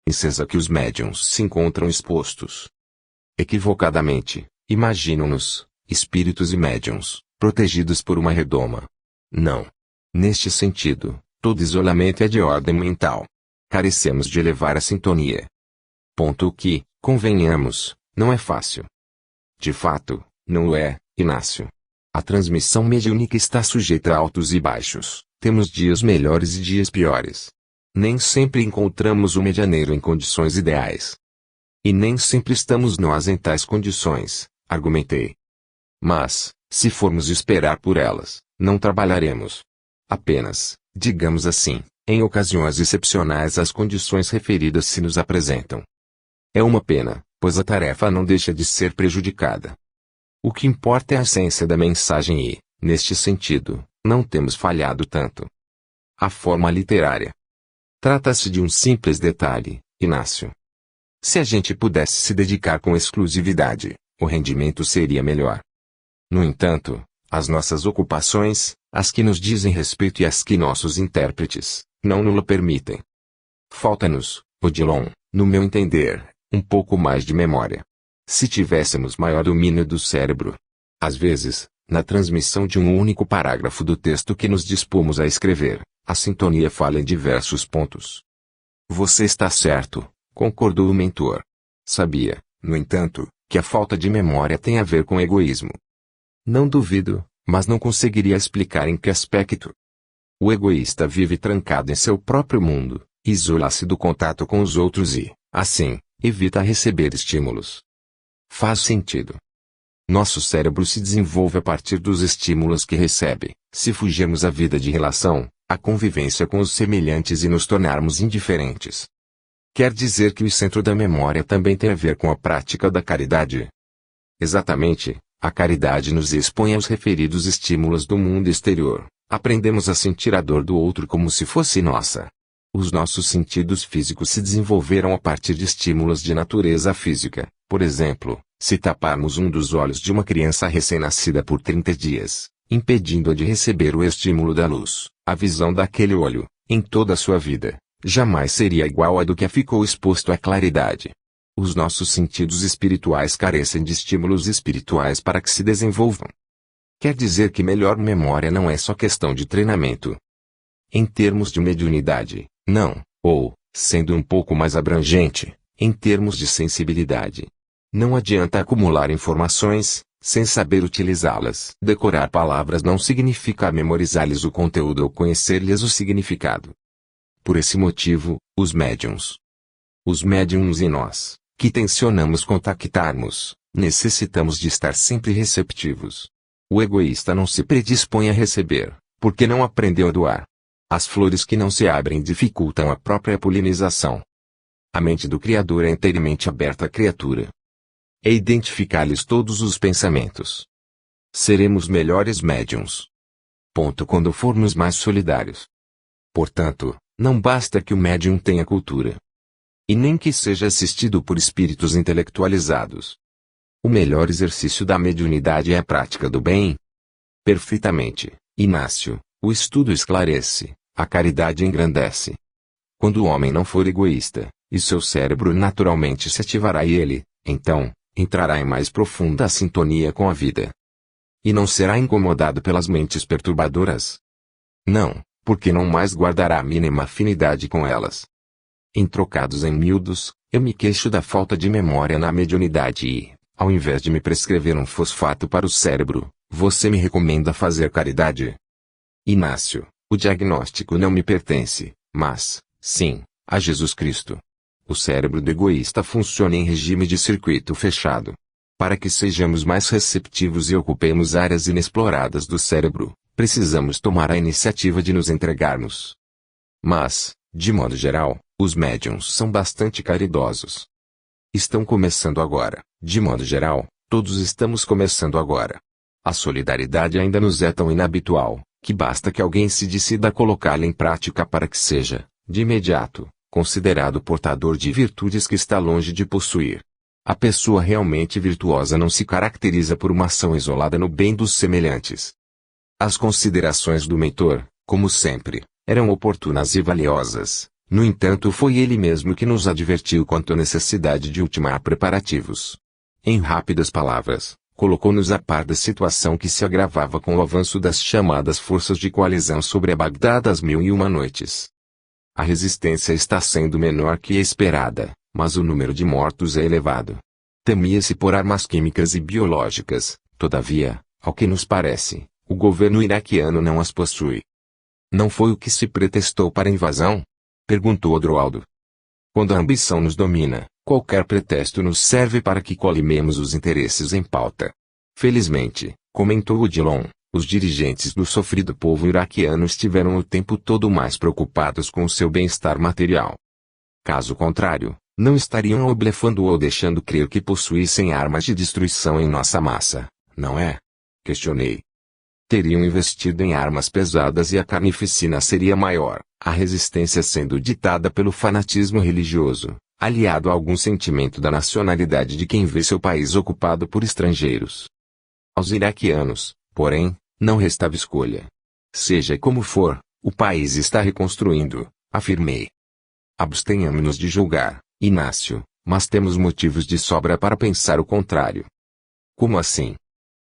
incesa que os médiuns se encontram expostos. Equivocadamente, imaginam-nos, espíritos e médiuns, protegidos por uma redoma. Não. Neste sentido, todo isolamento é de ordem mental. Carecemos de elevar a sintonia. Ponto que, convenhamos, não é fácil. De fato, não o é, Inácio. A transmissão mediúnica está sujeita a altos e baixos, temos dias melhores e dias piores. Nem sempre encontramos o medianeiro em condições ideais. E nem sempre estamos nós em tais condições, argumentei. Mas, se formos esperar por elas, não trabalharemos. Apenas, digamos assim, em ocasiões excepcionais as condições referidas se nos apresentam. É uma pena, pois a tarefa não deixa de ser prejudicada. O que importa é a essência da mensagem e, neste sentido, não temos falhado tanto. A forma literária. Trata-se de um simples detalhe, Inácio. Se a gente pudesse se dedicar com exclusividade, o rendimento seria melhor. No entanto, as nossas ocupações, as que nos dizem respeito e as que nossos intérpretes, não nos permitem. Falta-nos, Odilon, no meu entender, um pouco mais de memória. Se tivéssemos maior domínio do cérebro. Às vezes, na transmissão de um único parágrafo do texto que nos dispomos a escrever, a sintonia falha em diversos pontos. Você está certo, concordou o mentor. Sabia, no entanto, que a falta de memória tem a ver com egoísmo. Não duvido, mas não conseguiria explicar em que aspecto. O egoísta vive trancado em seu próprio mundo, isola-se do contato com os outros e, assim, evita receber estímulos. Faz sentido. Nosso cérebro se desenvolve a partir dos estímulos que recebe. Se fugirmos à vida de relação, à convivência com os semelhantes e nos tornarmos indiferentes. Quer dizer que o centro da memória também tem a ver com a prática da caridade? Exatamente, a caridade nos expõe aos referidos estímulos do mundo exterior. Aprendemos a sentir a dor do outro como se fosse nossa. Os nossos sentidos físicos se desenvolveram a partir de estímulos de natureza física. Por exemplo, se taparmos um dos olhos de uma criança recém-nascida por 30 dias, impedindo-a de receber o estímulo da luz, a visão daquele olho, em toda a sua vida, jamais seria igual à do que ficou exposto à claridade. Os nossos sentidos espirituais carecem de estímulos espirituais para que se desenvolvam. Quer dizer que melhor memória não é só questão de treinamento. Em termos de mediunidade, não, ou, sendo um pouco mais abrangente, em termos de sensibilidade. Não adianta acumular informações, sem saber utilizá-las. Decorar palavras não significa memorizar-lhes o conteúdo ou conhecer-lhes o significado. Por esse motivo, os médiuns e nós, que tencionamos contactarmos, necessitamos de estar sempre receptivos. O egoísta não se predispõe a receber, porque não aprendeu a doar. As flores que não se abrem dificultam a própria polinização. A mente do Criador é inteiramente aberta à criatura. É identificar-lhes todos os pensamentos. Seremos melhores médiuns. Quando formos mais solidários. Portanto, não basta que o médium tenha cultura. E nem que seja assistido por espíritos intelectualizados. O melhor exercício da mediunidade é a prática do bem. Perfeitamente, Inácio, o estudo esclarece, a caridade engrandece. Quando o homem não for egoísta, e seu cérebro naturalmente se ativará e ele, então, entrará em mais profunda sintonia com a vida. E não será incomodado pelas mentes perturbadoras? Não, porque não mais guardará a mínima afinidade com elas. Em trocados em miúdos, eu me queixo da falta de memória na mediunidade e, ao invés de me prescrever um fosfato para o cérebro, você me recomenda fazer caridade? Inácio, o diagnóstico não me pertence, mas, sim, a Jesus Cristo. O cérebro do egoísta funciona em regime de circuito fechado. Para que sejamos mais receptivos e ocupemos áreas inexploradas do cérebro, precisamos tomar a iniciativa de nos entregarmos. Mas, de modo geral, os médiuns são bastante caridosos. Estão começando agora, de modo geral, todos estamos começando agora. A solidariedade ainda nos é tão inabitual, que basta que alguém se decida a colocá-la em prática para que seja, de imediato, considerado portador de virtudes que está longe de possuir. A pessoa realmente virtuosa não se caracteriza por uma ação isolada no bem dos semelhantes. As considerações do mentor, como sempre, eram oportunas e valiosas, No entanto, foi ele mesmo que nos advertiu quanto à necessidade de ultimar preparativos. Em rápidas palavras, colocou-nos a par da situação que se agravava com o avanço das chamadas forças de coalizão sobre a Bagdá das Mil e Uma Noites. A resistência está sendo menor que a esperada, mas o número de mortos é elevado. Temia-se por armas químicas e biológicas, todavia, ao que nos parece, o governo iraquiano não as possui. Não foi o que se pretextou para a invasão? Perguntou Odroaldo. Quando a ambição nos domina, qualquer pretexto nos serve para que colimemos os interesses em pauta. Felizmente, comentou Odilon, os dirigentes do sofrido povo iraquiano estiveram o tempo todo mais preocupados com o seu bem-estar material. Caso contrário, não estariam ou blefando ou deixando crer que possuíssem armas de destruição em nossa massa, não é? Questionei. Teriam investido em armas pesadas e a carnificina seria maior, a resistência sendo ditada pelo fanatismo religioso, aliado a algum sentimento da nacionalidade de quem vê seu país ocupado por estrangeiros. Aos iraquianos, porém, não restava escolha. Seja como for, o país está reconstruindo, afirmei. Abstenhamo-nos de julgar, Inácio, mas temos motivos de sobra para pensar o contrário. Como assim?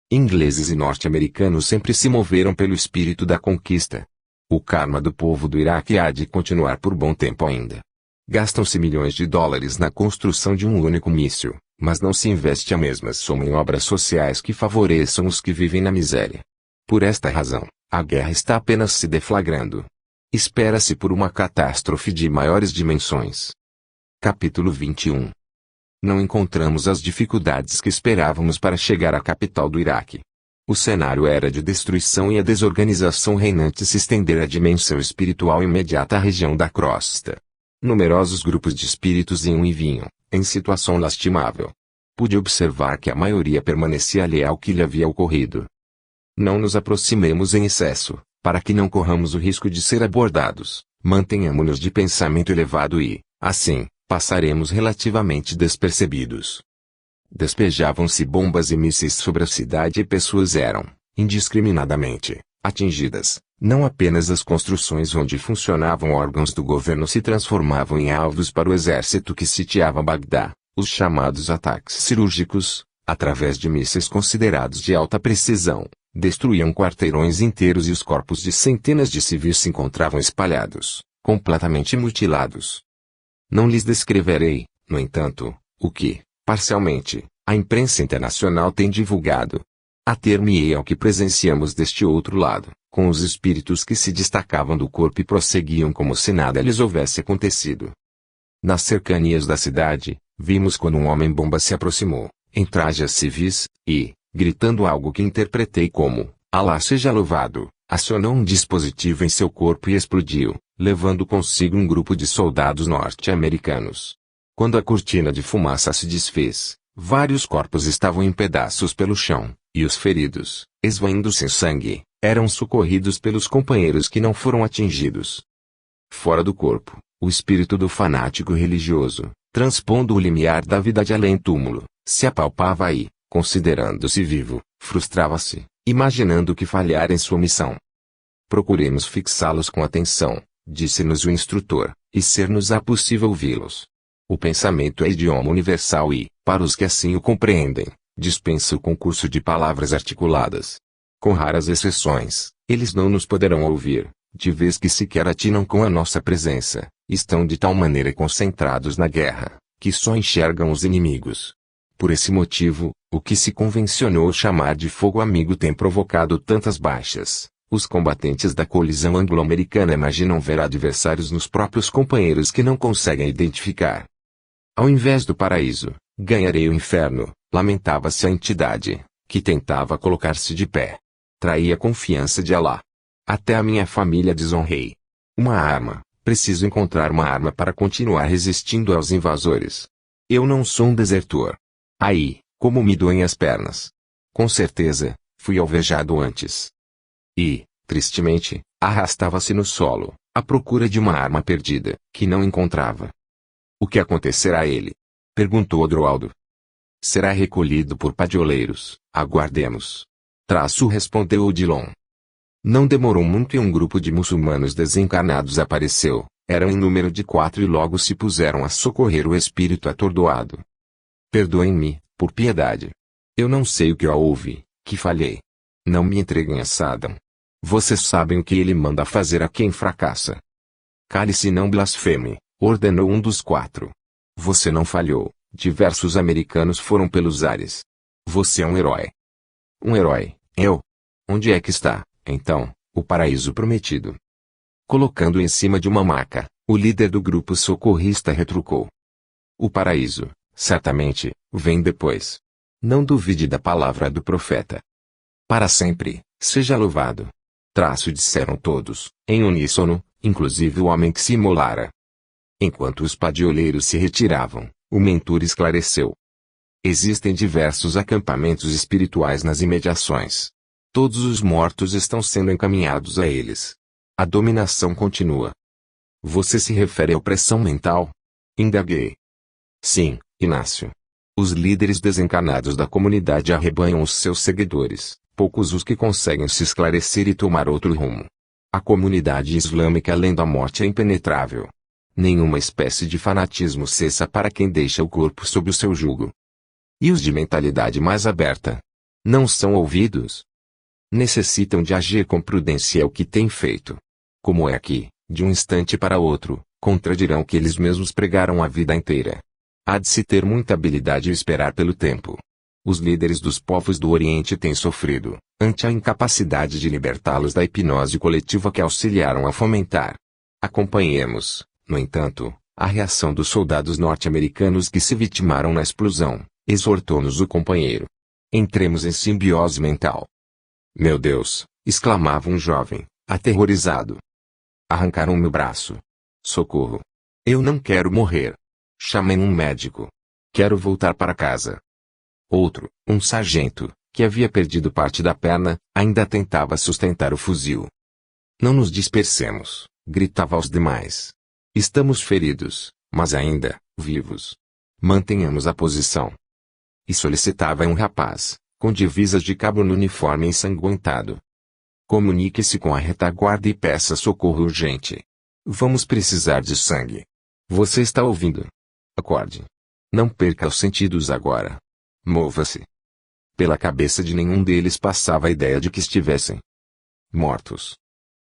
Ingleses e norte-americanos sempre se moveram pelo espírito da conquista. O karma do povo do Iraque há de continuar por bom tempo ainda. Gastam-se milhões de dólares na construção de um único míssil, mas não se investe a mesma soma em obras sociais que favoreçam os que vivem na miséria. Por esta razão, a guerra está apenas se deflagrando. Espera-se por uma catástrofe de maiores dimensões. Capítulo 21. Não encontramos as dificuldades que esperávamos para chegar à capital do Iraque. O cenário era de destruição e a desorganização reinante se estendera à dimensão espiritual imediata à região da crosta. Numerosos grupos de espíritos iam e vinham, em situação lastimável. Pude observar que a maioria permanecia alheia ao que lhe havia ocorrido. Não nos aproximemos em excesso, para que não corramos o risco de ser abordados. Mantenhamo-nos de pensamento elevado e, assim, passaremos relativamente despercebidos. Despejavam-se bombas e mísseis sobre a cidade e pessoas eram, indiscriminadamente, atingidas. Não apenas as construções onde funcionavam órgãos do governo se transformavam em alvos para o exército que sitiava Bagdá, os chamados ataques cirúrgicos, através de mísseis considerados de alta precisão, destruíam quarteirões inteiros e os corpos de centenas de civis se encontravam espalhados, completamente mutilados. Não lhes descreverei, no entanto, o que, parcialmente, a imprensa internacional tem divulgado. Ater-me-ei ao que presenciamos deste outro lado, com os espíritos que se destacavam do corpo e prosseguiam como se nada lhes houvesse acontecido. Nas cercanias da cidade, vimos quando um homem-bomba se aproximou, em traje a civis, e, gritando algo que interpretei como, Alá seja louvado, acionou um dispositivo em seu corpo e explodiu, levando consigo um grupo de soldados norte-americanos. Quando a cortina de fumaça se desfez, vários corpos estavam em pedaços pelo chão, e os feridos, esvaindo-se em sangue, eram socorridos pelos companheiros que não foram atingidos. Fora do corpo, o espírito do fanático religioso, transpondo o limiar da vida de além-túmulo, se apalpava aí, considerando-se vivo, frustrava-se, imaginando que falhara em sua missão. Procuremos fixá-los com atenção, disse-nos o instrutor, e ser-nos-á possível ouvi-los. O pensamento é idioma universal e, para os que assim o compreendem, dispensa o concurso de palavras articuladas. Com raras exceções, eles não nos poderão ouvir, de vez que sequer atinam com a nossa presença, estão de tal maneira concentrados na guerra, que só enxergam os inimigos. Por esse motivo, o que se convencionou chamar de fogo amigo tem provocado tantas baixas. Os combatentes da colisão anglo-americana imaginam ver adversários nos próprios companheiros que não conseguem identificar. Ao invés do paraíso, ganharei o inferno, lamentava-se a entidade, que tentava colocar-se de pé. Traí a confiança de Alá. Até a minha família desonrei. Uma arma, preciso encontrar uma arma para continuar resistindo aos invasores. Eu não sou um desertor. Aí, como me doem as pernas. Com certeza, fui alvejado antes. E, tristemente, arrastava-se no solo, à procura de uma arma perdida, que não encontrava. O que acontecerá a ele? Perguntou Odroaldo. Será recolhido por padioleiros, aguardemos. Traço, respondeu Odilon. Não demorou muito e um grupo de muçulmanos desencarnados apareceu, Eram em número de 4 e logo se puseram a socorrer o espírito atordoado. Perdoem-me, por piedade. Eu não sei o que houve, que falhei. Não me entreguem a Saddam. Vocês sabem o que ele manda fazer a quem fracassa. Cale-se e não blasfeme, ordenou um dos 4. Você não falhou, diversos americanos foram pelos ares. Você é um herói. Um herói, eu? Onde é que está, então, o paraíso prometido? Colocando em cima de uma maca, o líder do grupo socorrista retrucou. O paraíso, certamente, vem depois. Não duvide da palavra do profeta. Para sempre, seja louvado. Traço, disseram todos, em uníssono, inclusive o homem que se imolara. Enquanto os padioleiros se retiravam, o mentor esclareceu. Existem diversos acampamentos espirituais nas imediações. Todos os mortos estão sendo encaminhados a eles. A dominação continua. Você se refere à opressão mental? Indaguei. Sim, Inácio. Os líderes desencarnados da comunidade arrebanham os seus seguidores, poucos os que conseguem se esclarecer e tomar outro rumo. A comunidade islâmica além da morte é impenetrável. Nenhuma espécie de fanatismo cessa para quem deixa o corpo sob o seu jugo. E os de mentalidade mais aberta? Não são ouvidos? Necessitam de agir com prudência, é o que têm feito. Como é que, de um instante para outro, contradirão o que eles mesmos pregaram a vida inteira? Há de se ter muita habilidade e esperar pelo tempo. Os líderes dos povos do Oriente têm sofrido, ante a incapacidade de libertá-los da hipnose coletiva que auxiliaram a fomentar. Acompanhemos, no entanto, a reação dos soldados norte-americanos que se vitimaram na explosão, exortou-nos o companheiro. Entremos em simbiose mental. Meu Deus, exclamava um jovem, aterrorizado. Arrancaram meu braço. Socorro. Eu não quero morrer. Chamem um médico. Quero voltar para casa. Outro, um sargento, que havia perdido parte da perna, ainda tentava sustentar o fuzil. Não nos dispersemos, gritava aos demais. Estamos feridos, mas ainda, vivos. Mantenhamos a posição. E solicitava um rapaz, com divisas de cabo no uniforme ensanguentado. Comunique-se com a retaguarda e peça socorro urgente. Vamos precisar de sangue. Você está ouvindo? Acorde. Não perca os sentidos agora. Mova-se. Pela cabeça de nenhum deles passava a ideia de que estivessem mortos.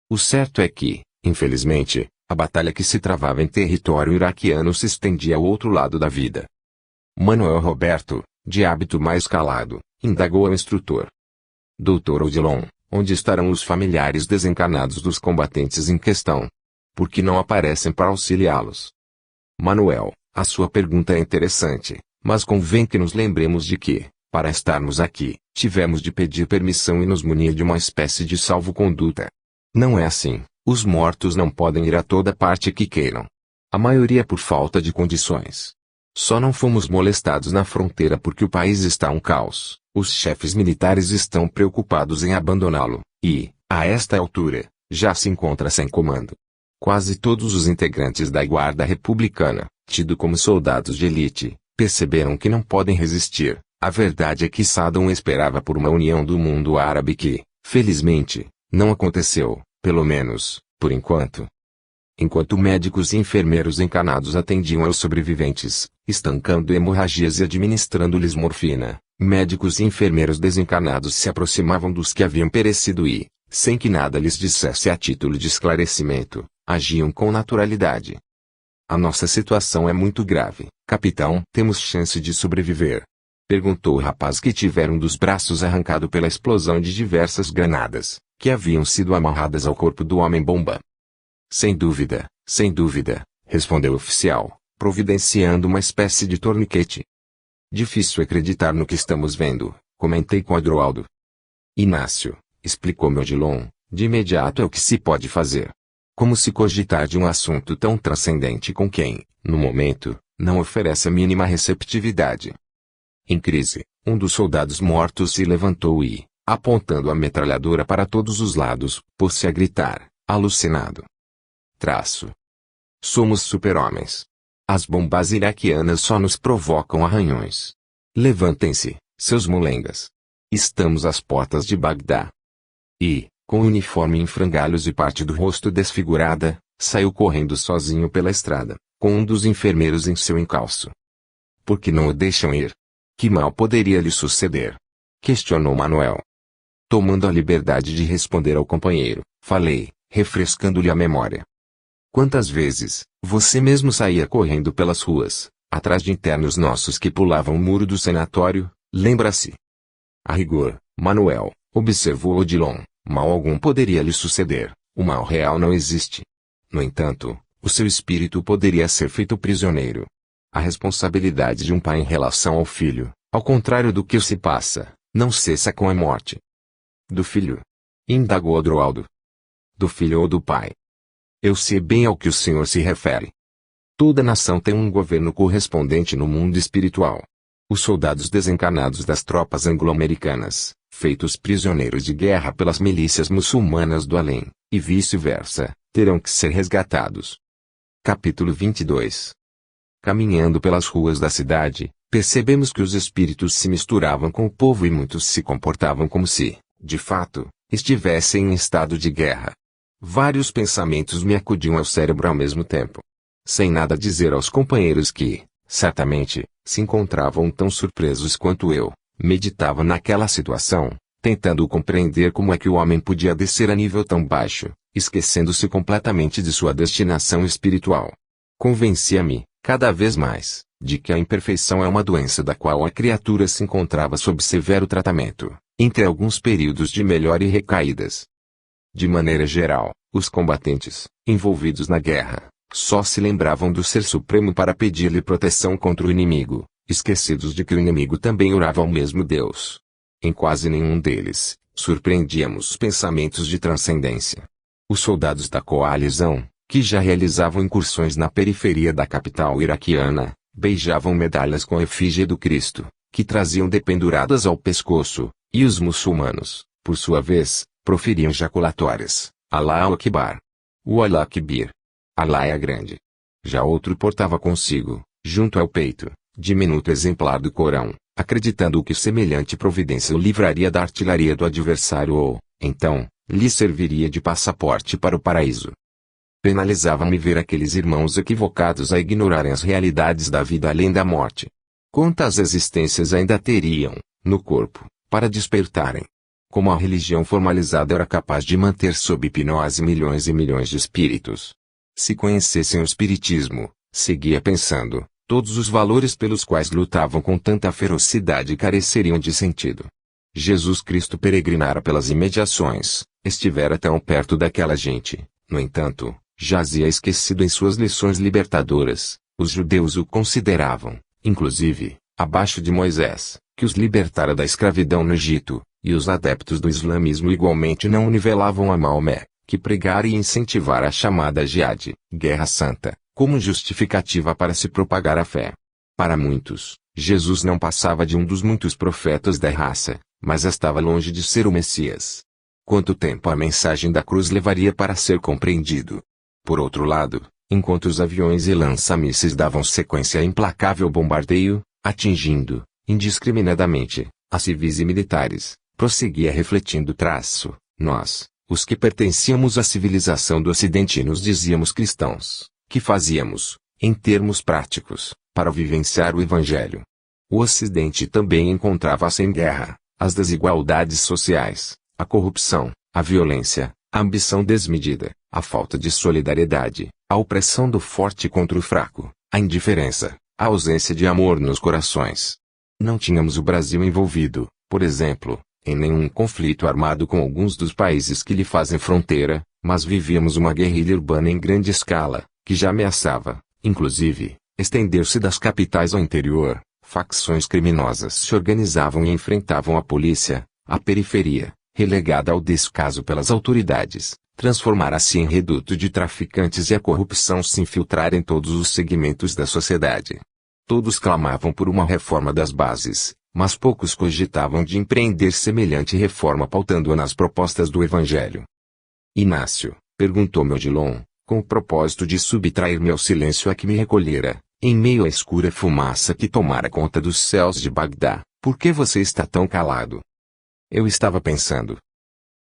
O certo é que, infelizmente, a batalha que se travava em território iraquiano se estendia ao outro lado da vida. Manuel Roberto, de hábito mais calado, indagou ao instrutor. Doutor Odilon, onde estarão os familiares desencarnados dos combatentes em questão? Por que não aparecem para auxiliá-los? Manuel, a sua pergunta é interessante, mas convém que nos lembremos de que, para estarmos aqui, tivemos de pedir permissão e nos munir de uma espécie de salvo-conduta. Não é assim, os mortos não podem ir a toda parte que queiram. A maioria por falta de condições. Só não fomos molestados na fronteira porque o país está um caos, os chefes militares estão preocupados em abandoná-lo, e, a esta altura, já se encontra sem comando. Quase todos os integrantes da Guarda Republicana, tido como soldados de elite, perceberam que não podem resistir. A verdade é que Saddam esperava por uma união do mundo árabe que, felizmente, não aconteceu, pelo menos, por enquanto. Enquanto médicos e enfermeiros encanados atendiam aos sobreviventes, estancando hemorragias e administrando-lhes morfina, médicos e enfermeiros desencarnados se aproximavam dos que haviam perecido e, sem que nada lhes dissesse a título de esclarecimento, agiam com naturalidade. A nossa situação é muito grave, capitão. Temos chance de sobreviver? Perguntou o rapaz que tivera um dos braços arrancado pela explosão de diversas granadas, que haviam sido amarradas ao corpo do homem-bomba. Sem dúvida, respondeu o oficial, providenciando uma espécie de torniquete. Difícil acreditar no que estamos vendo, comentei com Adroaldo. Inácio, explicou-me Odilon, de imediato é o que se pode fazer. Como se cogitar de um assunto tão transcendente com quem, no momento, não oferece a mínima receptividade. Em crise, um dos soldados mortos se levantou e, apontando a metralhadora para todos os lados, pôs-se a gritar, alucinado. Somos super-homens. As bombas iraquianas só nos provocam arranhões. Levantem-se, seus molengas. Estamos às portas de Bagdá. E, com o uniforme em frangalhos e parte do rosto desfigurada, saiu correndo sozinho pela estrada, com um dos enfermeiros em seu encalço. Por que não o deixam ir? Que mal poderia lhe suceder? Questionou Manuel. Tomando a liberdade de responder ao companheiro, falei, refrescando-lhe a memória. Quantas vezes, você mesmo saía correndo pelas ruas, atrás de internos nossos que pulavam o muro do sanatório, lembra-se? A rigor, Manuel, observou Odilon, mal algum poderia lhe suceder, o mal real não existe. No entanto, o seu espírito poderia ser feito prisioneiro. A responsabilidade de um pai em relação ao filho, ao contrário do que se passa, não cessa com a morte. Do filho? Indagou Adroaldo. Do filho ou do pai? Eu sei bem ao que o senhor se refere. Toda nação tem um governo correspondente no mundo espiritual. Os soldados desencarnados das tropas anglo-americanas, feitos prisioneiros de guerra pelas milícias muçulmanas do além, e vice-versa, terão que ser resgatados. Capítulo 22. Caminhando pelas ruas da cidade, percebemos que os espíritos se misturavam com o povo e muitos se comportavam como se, de fato, estivessem em estado de guerra. Vários pensamentos me acudiam ao cérebro ao mesmo tempo. Sem nada dizer aos companheiros que, certamente, se encontravam tão surpresos quanto eu, meditava naquela situação, tentando compreender como é que o homem podia descer a nível tão baixo, esquecendo-se completamente de sua destinação espiritual. Convencia-me, cada vez mais, de que a imperfeição é uma doença da qual a criatura se encontrava sob severo tratamento, entre alguns períodos de melhora e recaídas. De maneira geral, os combatentes, envolvidos na guerra, só se lembravam do Ser Supremo para pedir-lhe proteção contra o inimigo, esquecidos de que o inimigo também orava ao mesmo Deus. Em quase nenhum deles, surpreendíamos os pensamentos de transcendência. Os soldados da coalizão, que já realizavam incursões na periferia da capital iraquiana, beijavam medalhas com a efígie do Cristo, que traziam dependuradas ao pescoço, e os muçulmanos, por sua vez, proferiam jaculatórias, Allahu Akbar. O Allah Akbar. Allah é grande. Já outro portava consigo, junto ao peito, diminuto exemplar do Corão, acreditando que semelhante providência o livraria da artilharia do adversário ou, então, lhe serviria de passaporte para o paraíso. Penalizava-me ver aqueles irmãos equivocados a ignorarem as realidades da vida além da morte. Quantas existências ainda teriam, no corpo, para despertarem? Como a religião formalizada era capaz de manter sob hipnose milhões e milhões de espíritos. Se conhecessem o espiritismo, seguia pensando, todos os valores pelos quais lutavam com tanta ferocidade careceriam de sentido. Jesus Cristo peregrinara pelas imediações, estivera tão perto daquela gente, no entanto, jazia esquecido em suas lições libertadoras. Os judeus o consideravam, inclusive, abaixo de Moisés, que os libertara da escravidão no Egito. E os adeptos do islamismo igualmente não o nivelavam a Maomé, que pregara e incentivara a chamada Jihad, Guerra Santa, como justificativa para se propagar a fé. Para muitos, Jesus não passava de um dos muitos profetas da raça, mas estava longe de ser o Messias. Quanto tempo a mensagem da cruz levaria para ser compreendido? Por outro lado, enquanto os aviões e lança-mísseis davam sequência a implacável bombardeio, atingindo, indiscriminadamente, a civis e militares, prosseguia refletindo traço, nós, os que pertencíamos à civilização do Ocidente e nos dizíamos cristãos, que fazíamos, em termos práticos, para vivenciar o Evangelho. O Ocidente também encontrava-se em guerra, as desigualdades sociais, a corrupção, a violência, a ambição desmedida, a falta de solidariedade, a opressão do forte contra o fraco, a indiferença, a ausência de amor nos corações. Não tínhamos o Brasil envolvido, por exemplo, em nenhum conflito armado com alguns dos países que lhe fazem fronteira, mas vivíamos uma guerrilha urbana em grande escala, que já ameaçava, inclusive, estender-se das capitais ao interior. Facções criminosas se organizavam e enfrentavam a polícia, a periferia, relegada ao descaso pelas autoridades, transformara-se em reduto de traficantes e a corrupção se infiltrara em todos os segmentos da sociedade. Todos clamavam por uma reforma das bases, mas poucos cogitavam de empreender semelhante reforma pautando-a nas propostas do Evangelho. Inácio, perguntou-me Odilon, com o propósito de subtrair-me ao silêncio a que me recolhera, em meio à escura fumaça que tomara conta dos céus de Bagdá, por que você está tão calado? Eu estava pensando.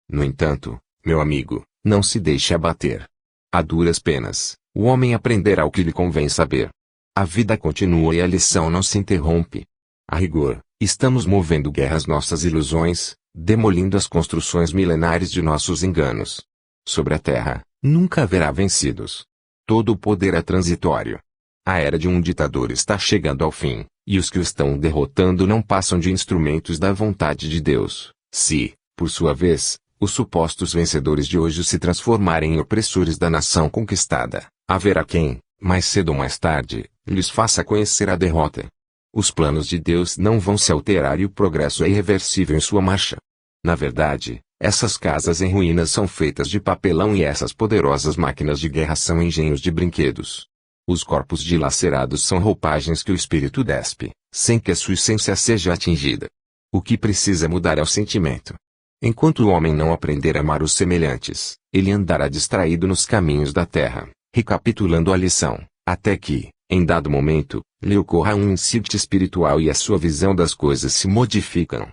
No entanto, meu amigo, não se deixe abater. A duras penas, o homem aprenderá o que lhe convém saber. A vida continua e a lição não se interrompe. A rigor, estamos movendo guerra às nossas ilusões, demolindo as construções milenares de nossos enganos. Sobre a terra, nunca haverá vencidos. Todo o poder é transitório. A era de um ditador está chegando ao fim, e os que o estão derrotando não passam de instrumentos da vontade de Deus. Se, por sua vez, os supostos vencedores de hoje se transformarem em opressores da nação conquistada, haverá quem, mais cedo ou mais tarde, lhes faça conhecer a derrota. Os planos de Deus não vão se alterar e o progresso é irreversível em sua marcha. Na verdade, essas casas em ruínas são feitas de papelão e essas poderosas máquinas de guerra são engenhos de brinquedos. Os corpos dilacerados são roupagens que o espírito despe, sem que a sua essência seja atingida. O que precisa mudar é o sentimento. Enquanto o homem não aprender a amar os semelhantes, ele andará distraído nos caminhos da terra, recapitulando a lição, até que, em dado momento, lhe ocorra um insight espiritual e a sua visão das coisas se modificam.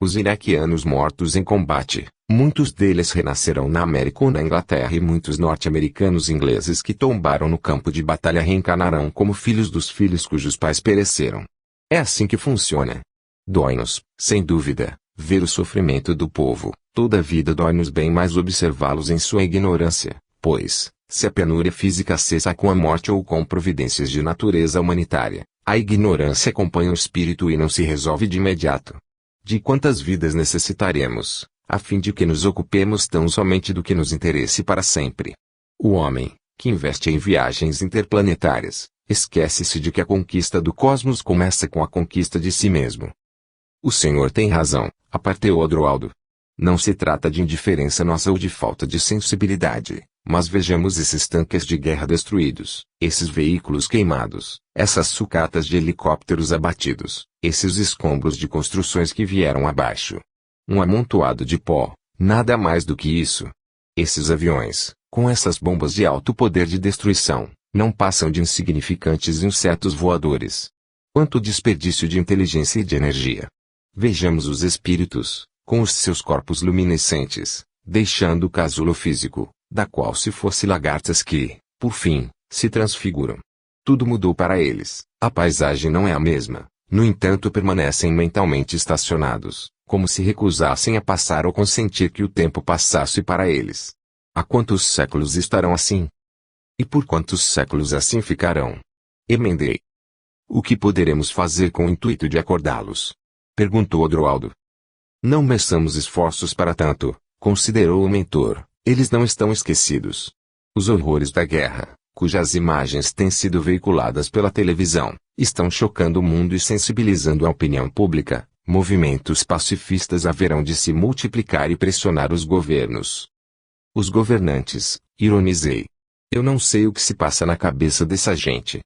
Os iraquianos mortos em combate, muitos deles renascerão na América ou na Inglaterra e muitos norte-americanos ingleses que tombaram no campo de batalha reencarnarão como filhos dos filhos cujos pais pereceram. É assim que funciona. Dói-nos, sem dúvida, ver o sofrimento do povo, toda a vida dói-nos bem mais observá-los em sua ignorância, pois, se a penúria física cessa com a morte ou com providências de natureza humanitária, a ignorância acompanha o espírito e não se resolve de imediato. De quantas vidas necessitaremos, a fim de que nos ocupemos tão somente do que nos interesse para sempre? O homem, que investe em viagens interplanetárias, esquece-se de que a conquista do cosmos começa com a conquista de si mesmo. O senhor tem razão, apartou Adroaldo. Não se trata de indiferença nossa ou de falta de sensibilidade, mas vejamos esses tanques de guerra destruídos, esses veículos queimados, essas sucatas de helicópteros abatidos, esses escombros de construções que vieram abaixo. Um amontoado de pó, nada mais do que isso. Esses aviões, com essas bombas de alto poder de destruição, não passam de insignificantes insetos voadores. Quanto desperdício de inteligência e de energia! Vejamos os espíritos, com os seus corpos luminescentes, deixando o casulo físico, da qual se fosse lagartas que, por fim, se transfiguram. Tudo mudou para eles, a paisagem não é a mesma, no entanto permanecem mentalmente estacionados, como se recusassem a passar ou consentir que o tempo passasse para eles. Há quantos séculos estarão assim? E por quantos séculos assim ficarão? Emendei. O que poderemos fazer com o intuito de acordá-los? Perguntou Adroaldo. Não meçamos esforços para tanto, considerou o mentor, eles não estão esquecidos. Os horrores da guerra, cujas imagens têm sido veiculadas pela televisão, estão chocando o mundo e sensibilizando a opinião pública. Movimentos pacifistas haverão de se multiplicar e pressionar os governos. Os governantes, ironizei. Eu não sei o que se passa na cabeça dessa gente.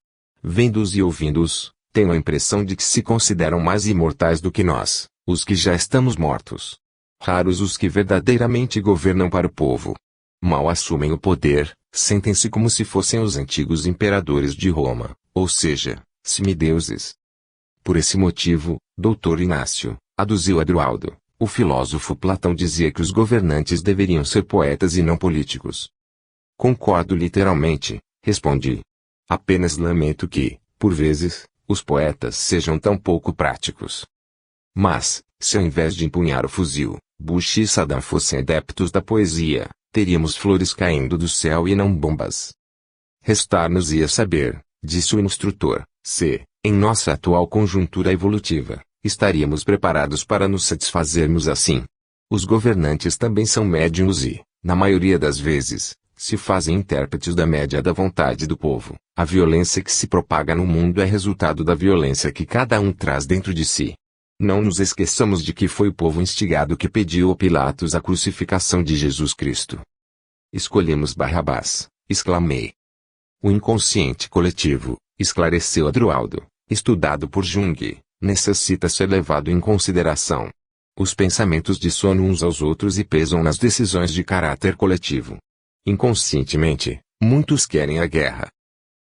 Vendo-os e ouvindo-os, tenho a impressão de que se consideram mais imortais do que nós, os que já estamos mortos. Raros os que verdadeiramente governam para o povo. Mal assumem o poder, sentem-se como se fossem os antigos imperadores de Roma, ou seja, semideuses. Por esse motivo, Dr. Inácio, aduziu Adroaldo, o filósofo Platão dizia que os governantes deveriam ser poetas e não políticos. Concordo literalmente, respondi. Apenas lamento que, por vezes, os poetas sejam tão pouco práticos. Mas, se ao invés de empunhar o fuzil, Bush e Saddam fossem adeptos da poesia, teríamos flores caindo do céu e não bombas. Restar-nos-ia saber, disse o instrutor, se, em nossa atual conjuntura evolutiva, estaríamos preparados para nos satisfazermos assim. Os governantes também são médiuns e, na maioria das vezes, se fazem intérpretes da média da vontade do povo. A violência que se propaga no mundo é resultado da violência que cada um traz dentro de si. Não nos esqueçamos de que foi o povo instigado que pediu a Pilatos a crucificação de Jesus Cristo. Escolhemos Barrabás, exclamei. O inconsciente coletivo, esclareceu Adroaldo, estudado por Jung, necessita ser levado em consideração. Os pensamentos dissonam uns aos outros e pesam nas decisões de caráter coletivo. Inconscientemente, muitos querem a guerra.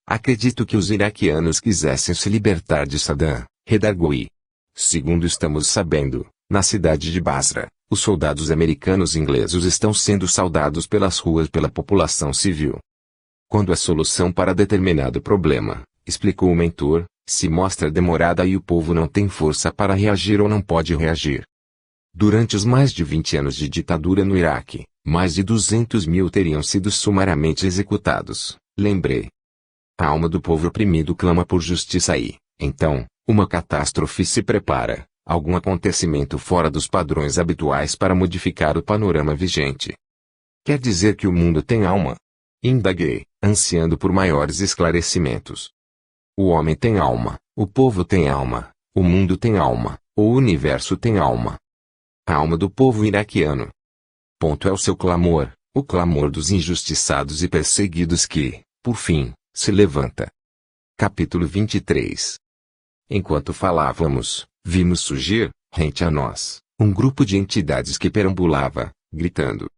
Acredito que os iraquianos quisessem se libertar de Saddam, redargui. Segundo estamos sabendo, na cidade de Basra, os soldados americanos e ingleses estão sendo saudados pelas ruas pela população civil. Quando a solução para determinado problema, explicou o mentor, se mostra demorada e o povo não tem força para reagir ou não pode reagir. Durante os mais de 20 anos de ditadura no Iraque, mais de 200 mil teriam sido sumariamente executados, lembrei. A alma do povo oprimido clama por justiça e, então, uma catástrofe se prepara, algum acontecimento fora dos padrões habituais para modificar o panorama vigente. Quer dizer que o mundo tem alma? Indaguei, ansiando por maiores esclarecimentos. O homem tem alma, o povo tem alma, o mundo tem alma, o universo tem alma. A alma do povo iraquiano. Ponto é o seu clamor, o clamor dos injustiçados e perseguidos que, por fim, se levanta. Capítulo 23. Enquanto falávamos, vimos surgir, rente a nós, um grupo de entidades que perambulava, gritando.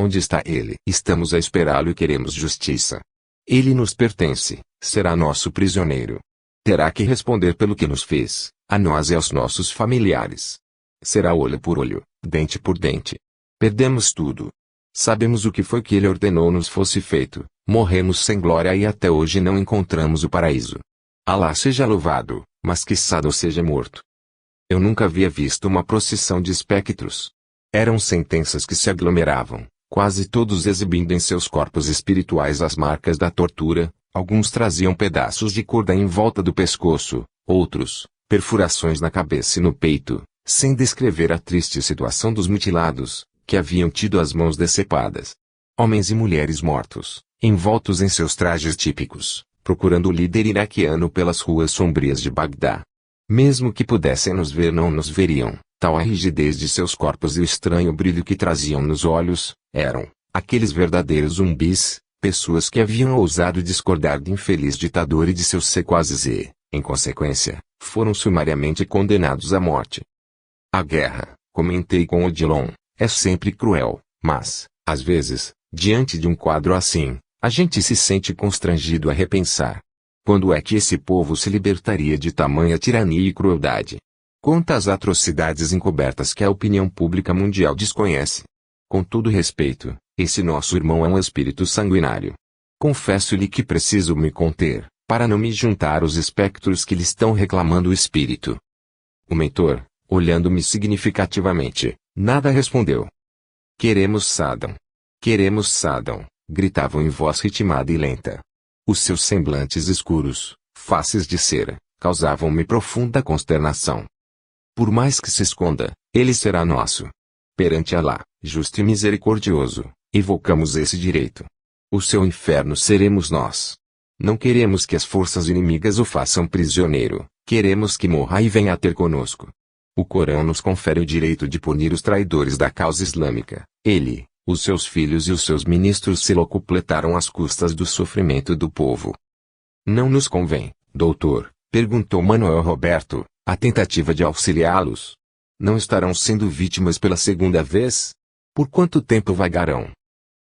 Onde está ele? Estamos a esperá-lo e queremos justiça. Ele nos pertence, será nosso prisioneiro. Terá que responder pelo que nos fez, a nós e aos nossos familiares. Será olho por olho, dente por dente. Perdemos tudo. Sabemos o que foi que ele ordenou nos fosse feito, morremos sem glória e até hoje não encontramos o paraíso. Alá seja louvado, mas quiçá seja morto. Eu nunca havia visto uma procissão de espectros. Eram sentenças que se aglomeravam, quase todos exibindo em seus corpos espirituais as marcas da tortura, alguns traziam pedaços de corda em volta do pescoço, outros, perfurações na cabeça e no peito, sem descrever a triste situação dos mutilados, que haviam tido as mãos decepadas. Homens e mulheres mortos, envoltos em seus trajes típicos, procurando o líder iraquiano pelas ruas sombrias de Bagdá. Mesmo que pudessem nos ver, não nos veriam, tal a rigidez de seus corpos e o estranho brilho que traziam nos olhos, eram, aqueles verdadeiros zumbis, pessoas que haviam ousado discordar do infeliz ditador e de seus sequazes e, em consequência, foram sumariamente condenados à morte. A guerra, comentei com Odilon, é sempre cruel, mas, às vezes, diante de um quadro assim, a gente se sente constrangido a repensar. Quando é que esse povo se libertaria de tamanha tirania e crueldade? Quantas atrocidades encobertas que a opinião pública mundial desconhece. Com todo respeito, esse nosso irmão é um espírito sanguinário. Confesso-lhe que preciso me conter, para não me juntar aos espectros que lhe estão reclamando o espírito. O mentor, olhando-me significativamente, nada respondeu. Queremos Saddam. Queremos Saddam, gritavam em voz ritmada e lenta. Os seus semblantes escuros, faces de cera, causavam-me profunda consternação. Por mais que se esconda, ele será nosso. Perante Alá, justo e misericordioso, evocamos esse direito. O seu inferno seremos nós. Não queremos que as forças inimigas o façam prisioneiro, queremos que morra e venha ter conosco. O Corão nos confere o direito de punir os traidores da causa islâmica. Ele, os seus filhos e os seus ministros se locupletaram às custas do sofrimento do povo. Não nos convém, doutor, perguntou Manuel Roberto, a tentativa de auxiliá-los. Não estarão sendo vítimas pela segunda vez? Por quanto tempo vagarão?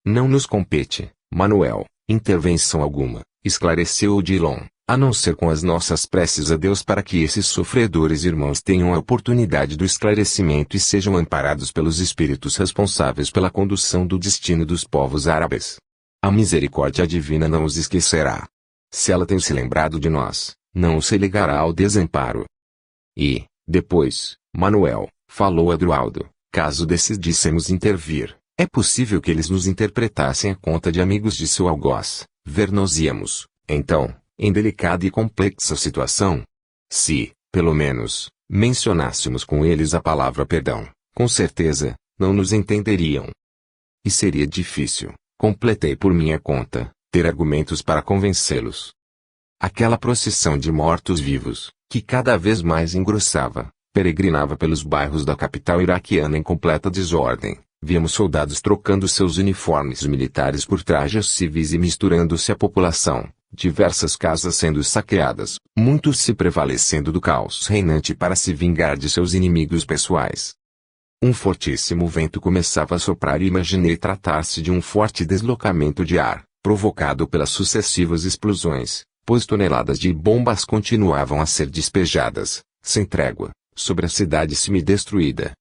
Não nos compete, Manuel, intervenção alguma, esclareceu Odilon, a não ser com as nossas preces a Deus para que esses sofredores irmãos tenham a oportunidade do esclarecimento e sejam amparados pelos espíritos responsáveis pela condução do destino dos povos árabes. A misericórdia divina não os esquecerá. Se ela tem se lembrado de nós, não se ligará ao desamparo. E, depois, Manuel, falou Adroaldo, caso decidíssemos intervir, é possível que eles nos interpretassem a conta de amigos de seu algoz, ver-nos-íamos, então, em delicada e complexa situação. Se, pelo menos, mencionássemos com eles a palavra perdão, com certeza, não nos entenderiam. E seria difícil, completei por minha conta, ter argumentos para convencê-los. Aquela procissão de mortos-vivos, que cada vez mais engrossava, peregrinava pelos bairros da capital iraquiana em completa desordem. Víamos soldados trocando seus uniformes militares por trajes civis e misturando-se à população, diversas casas sendo saqueadas, muitos se prevalecendo do caos reinante para se vingar de seus inimigos pessoais. Um fortíssimo vento começava a soprar e imaginei tratar-se de um forte deslocamento de ar, provocado pelas sucessivas explosões, pois toneladas de bombas continuavam a ser despejadas, sem trégua, sobre a cidade semi-destruída.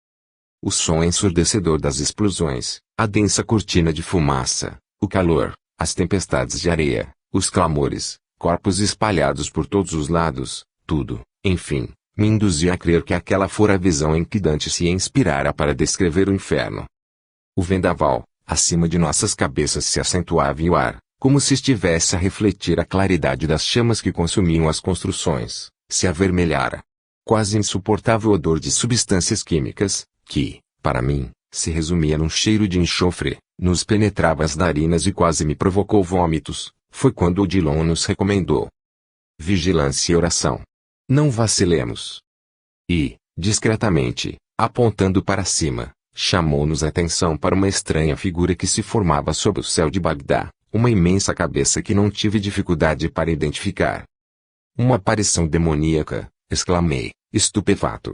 O som ensurdecedor das explosões, a densa cortina de fumaça, o calor, As tempestades de areia, os clamores, corpos espalhados por todos os lados, tudo, enfim, me induzia a crer que aquela fora a visão em que Dante se inspirara para descrever o inferno. O vendaval, acima de nossas cabeças se acentuava e o ar, como se estivesse a refletir a claridade das chamas que consumiam as construções, se avermelhara. Quase insuportável odor de substâncias químicas, que, para mim, se resumia num cheiro de enxofre, nos penetrava as narinas e quase me provocou vômitos, foi quando Odilon nos recomendou vigilância e oração. Não vacilemos. E, discretamente, apontando para cima, chamou-nos a atenção para uma estranha figura que se formava sob o céu de Bagdá, uma imensa cabeça que não tive dificuldade para identificar. Uma aparição demoníaca, exclamei, estupefato.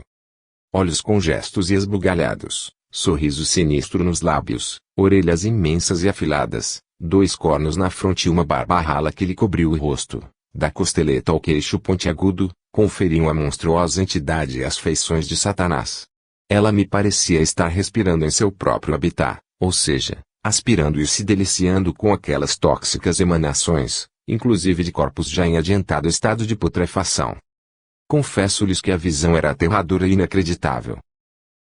Olhos com gestos e esbugalhados, sorriso sinistro nos lábios, orelhas imensas e afiladas, 2 cornos na fronte e uma barba rala que lhe cobriu o rosto, da costeleta ao queixo pontiagudo, conferiam à monstruosa entidade as feições de Satanás. Ela me parecia estar respirando em seu próprio habitat, ou seja, aspirando e se deliciando com aquelas tóxicas emanações, inclusive de corpos já em adiantado estado de putrefação. Confesso-lhes que a visão era aterradora e inacreditável.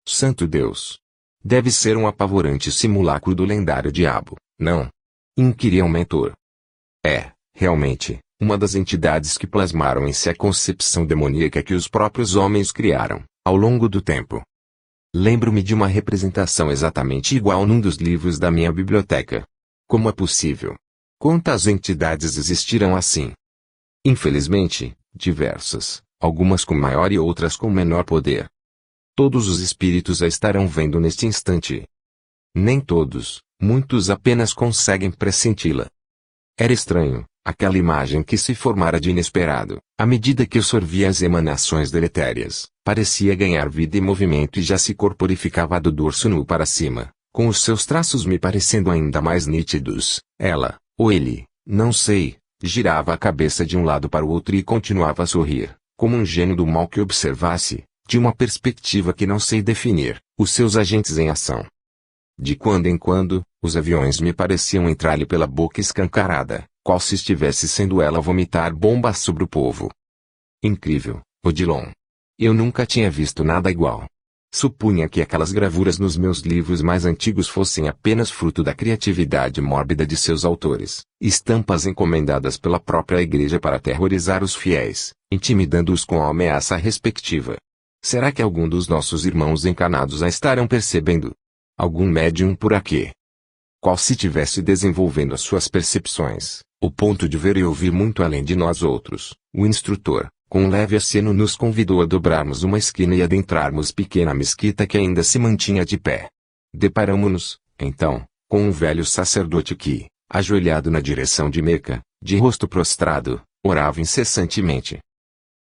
Santo Deus! Deve ser um apavorante simulacro do lendário diabo, não? Inquiria o mentor. É, realmente, uma das entidades que plasmaram em si a concepção demoníaca que os próprios homens criaram, ao longo do tempo. Lembro-me de uma representação exatamente igual num dos livros da minha biblioteca. Como é possível? Quantas entidades existiram assim? Infelizmente, diversas, algumas com maior e outras com menor poder. Todos os espíritos a estarão vendo neste instante. Nem todos, muitos apenas conseguem pressenti-la. Era estranho, aquela imagem que se formara de inesperado, à medida que eu sorvia as emanações deletérias, parecia ganhar vida e movimento e já se corporificava do dorso nu para cima, com os seus traços me parecendo ainda mais nítidos. Ela, ou ele, não sei, girava a cabeça de um lado para o outro e continuava a sorrir, como um gênio do mal que observasse, de uma perspectiva que não sei definir, os seus agentes em ação. De quando em quando, os aviões me pareciam entrar-lhe pela boca escancarada, qual se estivesse sendo ela vomitar bombas sobre o povo. Incrível, Odilon. Eu nunca tinha visto nada igual. Supunha que aquelas gravuras nos meus livros mais antigos fossem apenas fruto da criatividade mórbida de seus autores, estampas encomendadas pela própria igreja para aterrorizar os fiéis, intimidando-os com a ameaça respectiva. Será que algum dos nossos irmãos encarnados a estarão percebendo? Algum médium por aqui? Qual se tivesse desenvolvendo as suas percepções, o ponto de ver e ouvir muito além de nós outros, o instrutor, com um leve aceno nos convidou a dobrarmos uma esquina e adentrarmos pequena mesquita que ainda se mantinha de pé. Deparamo-nos, então, com um velho sacerdote que, ajoelhado na direção de Meca, de rosto prostrado, orava incessantemente.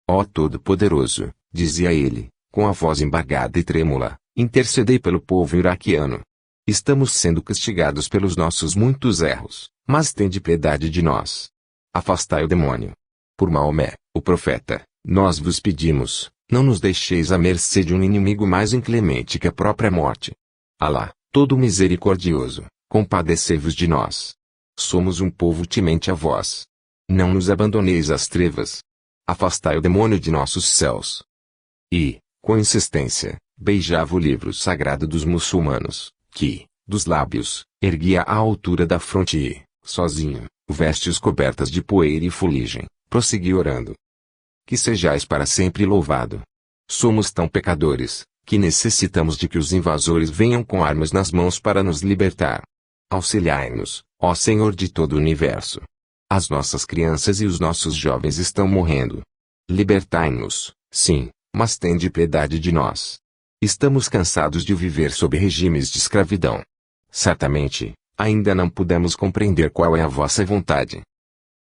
Ó Todo-Poderoso, dizia ele, com a voz embargada e trêmula, intercedei pelo povo iraquiano. Estamos sendo castigados pelos nossos muitos erros, mas tende piedade de nós. Afastai o demônio. Por Maomé, o profeta, nós vos pedimos, não nos deixeis à mercê de um inimigo mais inclemente que a própria morte. Alá, todo misericordioso, compadecei-vos de nós. Somos um povo temente a vós. Não nos abandoneis às trevas. Afastai o demônio de nossos céus. E, com insistência, beijava o livro sagrado dos muçulmanos, que, dos lábios, erguia à altura da fronte e, sozinho, vestes cobertas de poeira e fuligem, prosseguiu orando. Que sejais para sempre louvado. Somos tão pecadores, que necessitamos de que os invasores venham com armas nas mãos para nos libertar. Auxiliai-nos, ó Senhor de todo o universo. As nossas crianças e os nossos jovens estão morrendo. Libertai-nos, sim, mas tende piedade de nós. Estamos cansados de viver sob regimes de escravidão. Certamente, ainda não pudemos compreender qual é a vossa vontade.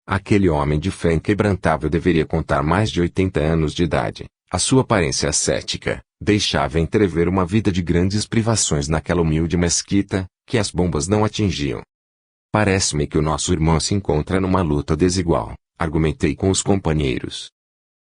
Aquele homem de fé inquebrantável deveria contar mais de 80 anos de idade. A sua aparência ascética deixava entrever uma vida de grandes privações naquela humilde mesquita, que as bombas não atingiam. Parece-me que o nosso irmão se encontra numa luta desigual, argumentei com os companheiros.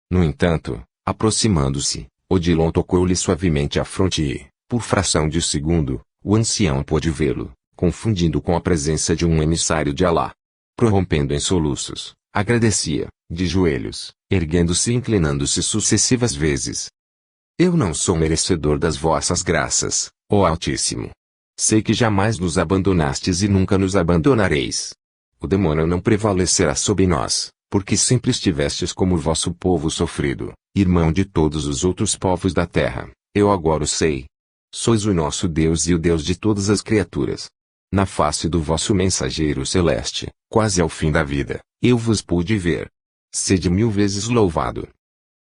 No entanto, aproximando-se, Odilon tocou-lhe suavemente a fronte e, por fração de segundo, o ancião pôde vê-lo, confundindo com a presença de um emissário de Alá. Prorrompendo em soluços, agradecia, de joelhos, erguendo-se e inclinando-se sucessivas vezes. Eu não sou merecedor das vossas graças, ó Altíssimo. Sei que jamais nos abandonastes e nunca nos abandonareis. O demônio não prevalecerá sobre nós, porque sempre estivestes como vosso povo sofrido, irmão de todos os outros povos da terra. Eu agora o sei. Sois o nosso Deus e o Deus de todas as criaturas. Na face do vosso mensageiro celeste, quase ao fim da vida, eu vos pude ver. Sede 1000 vezes louvado.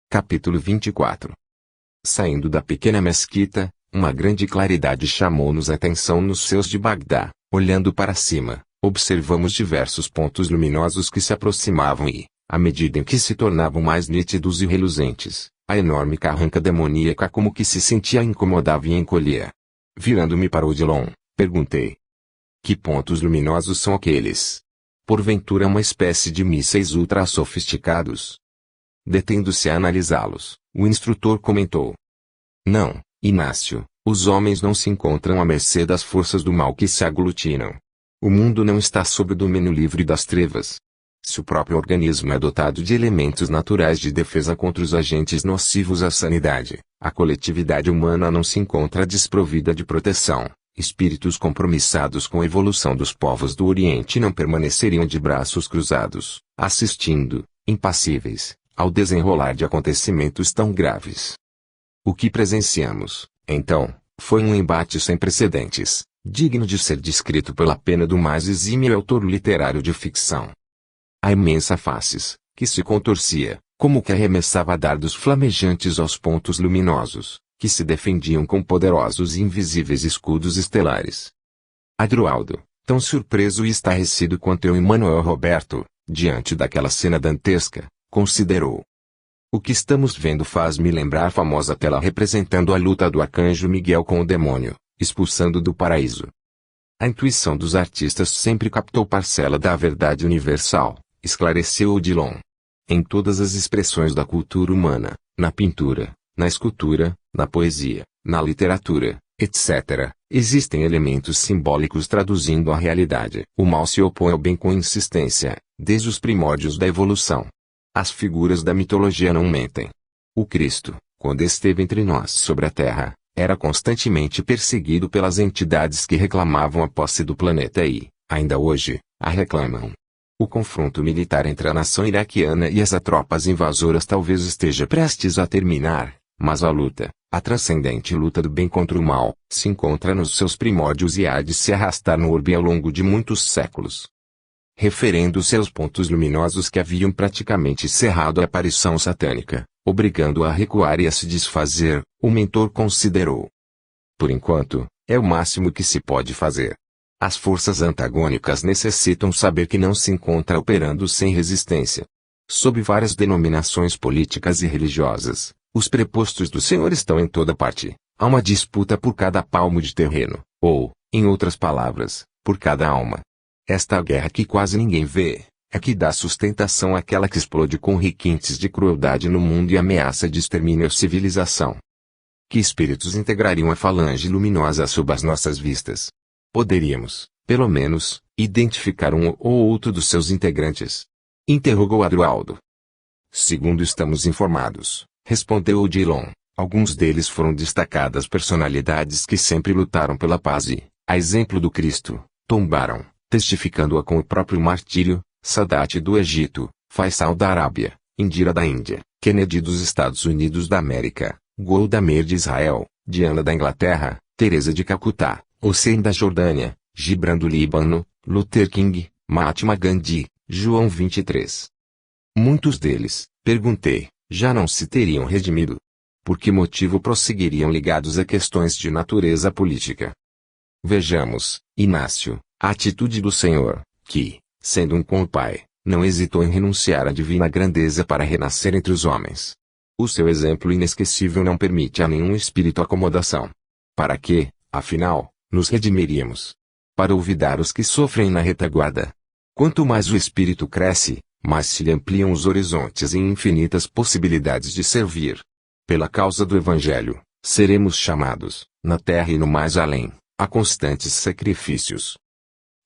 Capítulo 24. Saindo da pequena mesquita, uma grande claridade chamou-nos a atenção nos céus de Bagdá. Olhando para cima, observamos diversos pontos luminosos que se aproximavam e, à medida em que se tornavam mais nítidos e reluzentes, a enorme carranca demoníaca como que se sentia incomodava e encolhia. Virando-me para Odilon, perguntei: que pontos luminosos são aqueles? Porventura uma espécie de mísseis ultra sofisticados? Detendo-se a analisá-los, o instrutor comentou: não, Inácio, os homens não se encontram à mercê das forças do mal que se aglutinam. O mundo não está sob o domínio livre das trevas. Se o próprio organismo é dotado de elementos naturais de defesa contra os agentes nocivos à sanidade, a coletividade humana não se encontra desprovida de proteção. Espíritos compromissados com a evolução dos povos do Oriente não permaneceriam de braços cruzados, assistindo, impassíveis, ao desenrolar de acontecimentos tão graves. O que presenciamos, então, foi um embate sem precedentes, digno de ser descrito pela pena do mais exímio autor literário de ficção. A imensa faces, que se contorcia, como que arremessava dardos flamejantes aos pontos luminosos, que se defendiam com poderosos e invisíveis escudos estelares. Adroaldo, tão surpreso e estarrecido quanto eu e Manuel Roberto, diante daquela cena dantesca, considerou: o que estamos vendo faz-me lembrar a famosa tela representando a luta do arcanjo Miguel com o demônio, expulsando do paraíso. A intuição dos artistas sempre captou parcela da verdade universal, esclareceu Odilon. Em todas as expressões da cultura humana, na pintura, na escultura, na poesia, na literatura, etc., existem elementos simbólicos traduzindo a realidade. O mal se opõe ao bem com insistência, desde os primórdios da evolução. As figuras da mitologia não mentem. O Cristo, quando esteve entre nós sobre a Terra, era constantemente perseguido pelas entidades que reclamavam a posse do planeta e, ainda hoje, a reclamam. O confronto militar entre a nação iraquiana e as tropas invasoras talvez esteja prestes a terminar, mas a luta, a transcendente luta do bem contra o mal, se encontra nos seus primórdios e há de se arrastar no orbe ao longo de muitos séculos. Referendo-se aos pontos luminosos que haviam praticamente cerrado a aparição satânica, obrigando-a a recuar e a se desfazer, o mentor considerou: por enquanto, é o máximo que se pode fazer. As forças antagônicas necessitam saber que não se encontra operando sem resistência. Sob várias denominações políticas e religiosas, os prepostos do Senhor estão em toda parte. Há uma disputa por cada palmo de terreno, ou, em outras palavras, por cada alma. Esta guerra que quase ninguém vê, é que dá sustentação àquela que explode com requintes de crueldade no mundo e ameaça de extermínio à civilização. Que espíritos integrariam a falange luminosa sob as nossas vistas? Poderíamos, pelo menos, identificar um ou outro dos seus integrantes? Interrogou Adroaldo. Segundo estamos informados, respondeu Odilon, alguns deles foram destacadas personalidades que sempre lutaram pela paz e, a exemplo do Cristo, tombaram, testificando-a com o próprio martírio, Sadat do Egito, Faisal da Arábia, Indira da Índia, Kennedy dos Estados Unidos da América, Golda Meir de Israel, Diana da Inglaterra, Teresa de Calcutá, Hussein da Jordânia, Gibran do Líbano, Luther King, Mahatma Gandhi, João 23. Muitos deles, perguntei, já não se teriam redimido. Por que motivo prosseguiriam ligados a questões de natureza política? Vejamos, Inácio, a atitude do Senhor, que, sendo um com o Pai, não hesitou em renunciar à divina grandeza para renascer entre os homens. O seu exemplo inesquecível não permite a nenhum espírito acomodação. Para que, afinal, nos redimiríamos? Para olvidar os que sofrem na retaguarda. Quanto mais o espírito cresce, mais se lhe ampliam os horizontes e infinitas possibilidades de servir. Pela causa do Evangelho, seremos chamados, na terra e no mais além, a constantes sacrifícios.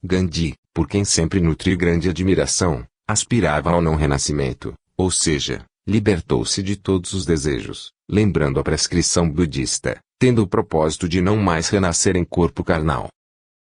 Gandhi, por quem sempre nutri grande admiração, aspirava ao não renascimento, ou seja, libertou-se de todos os desejos, lembrando a prescrição budista, tendo o propósito de não mais renascer em corpo carnal.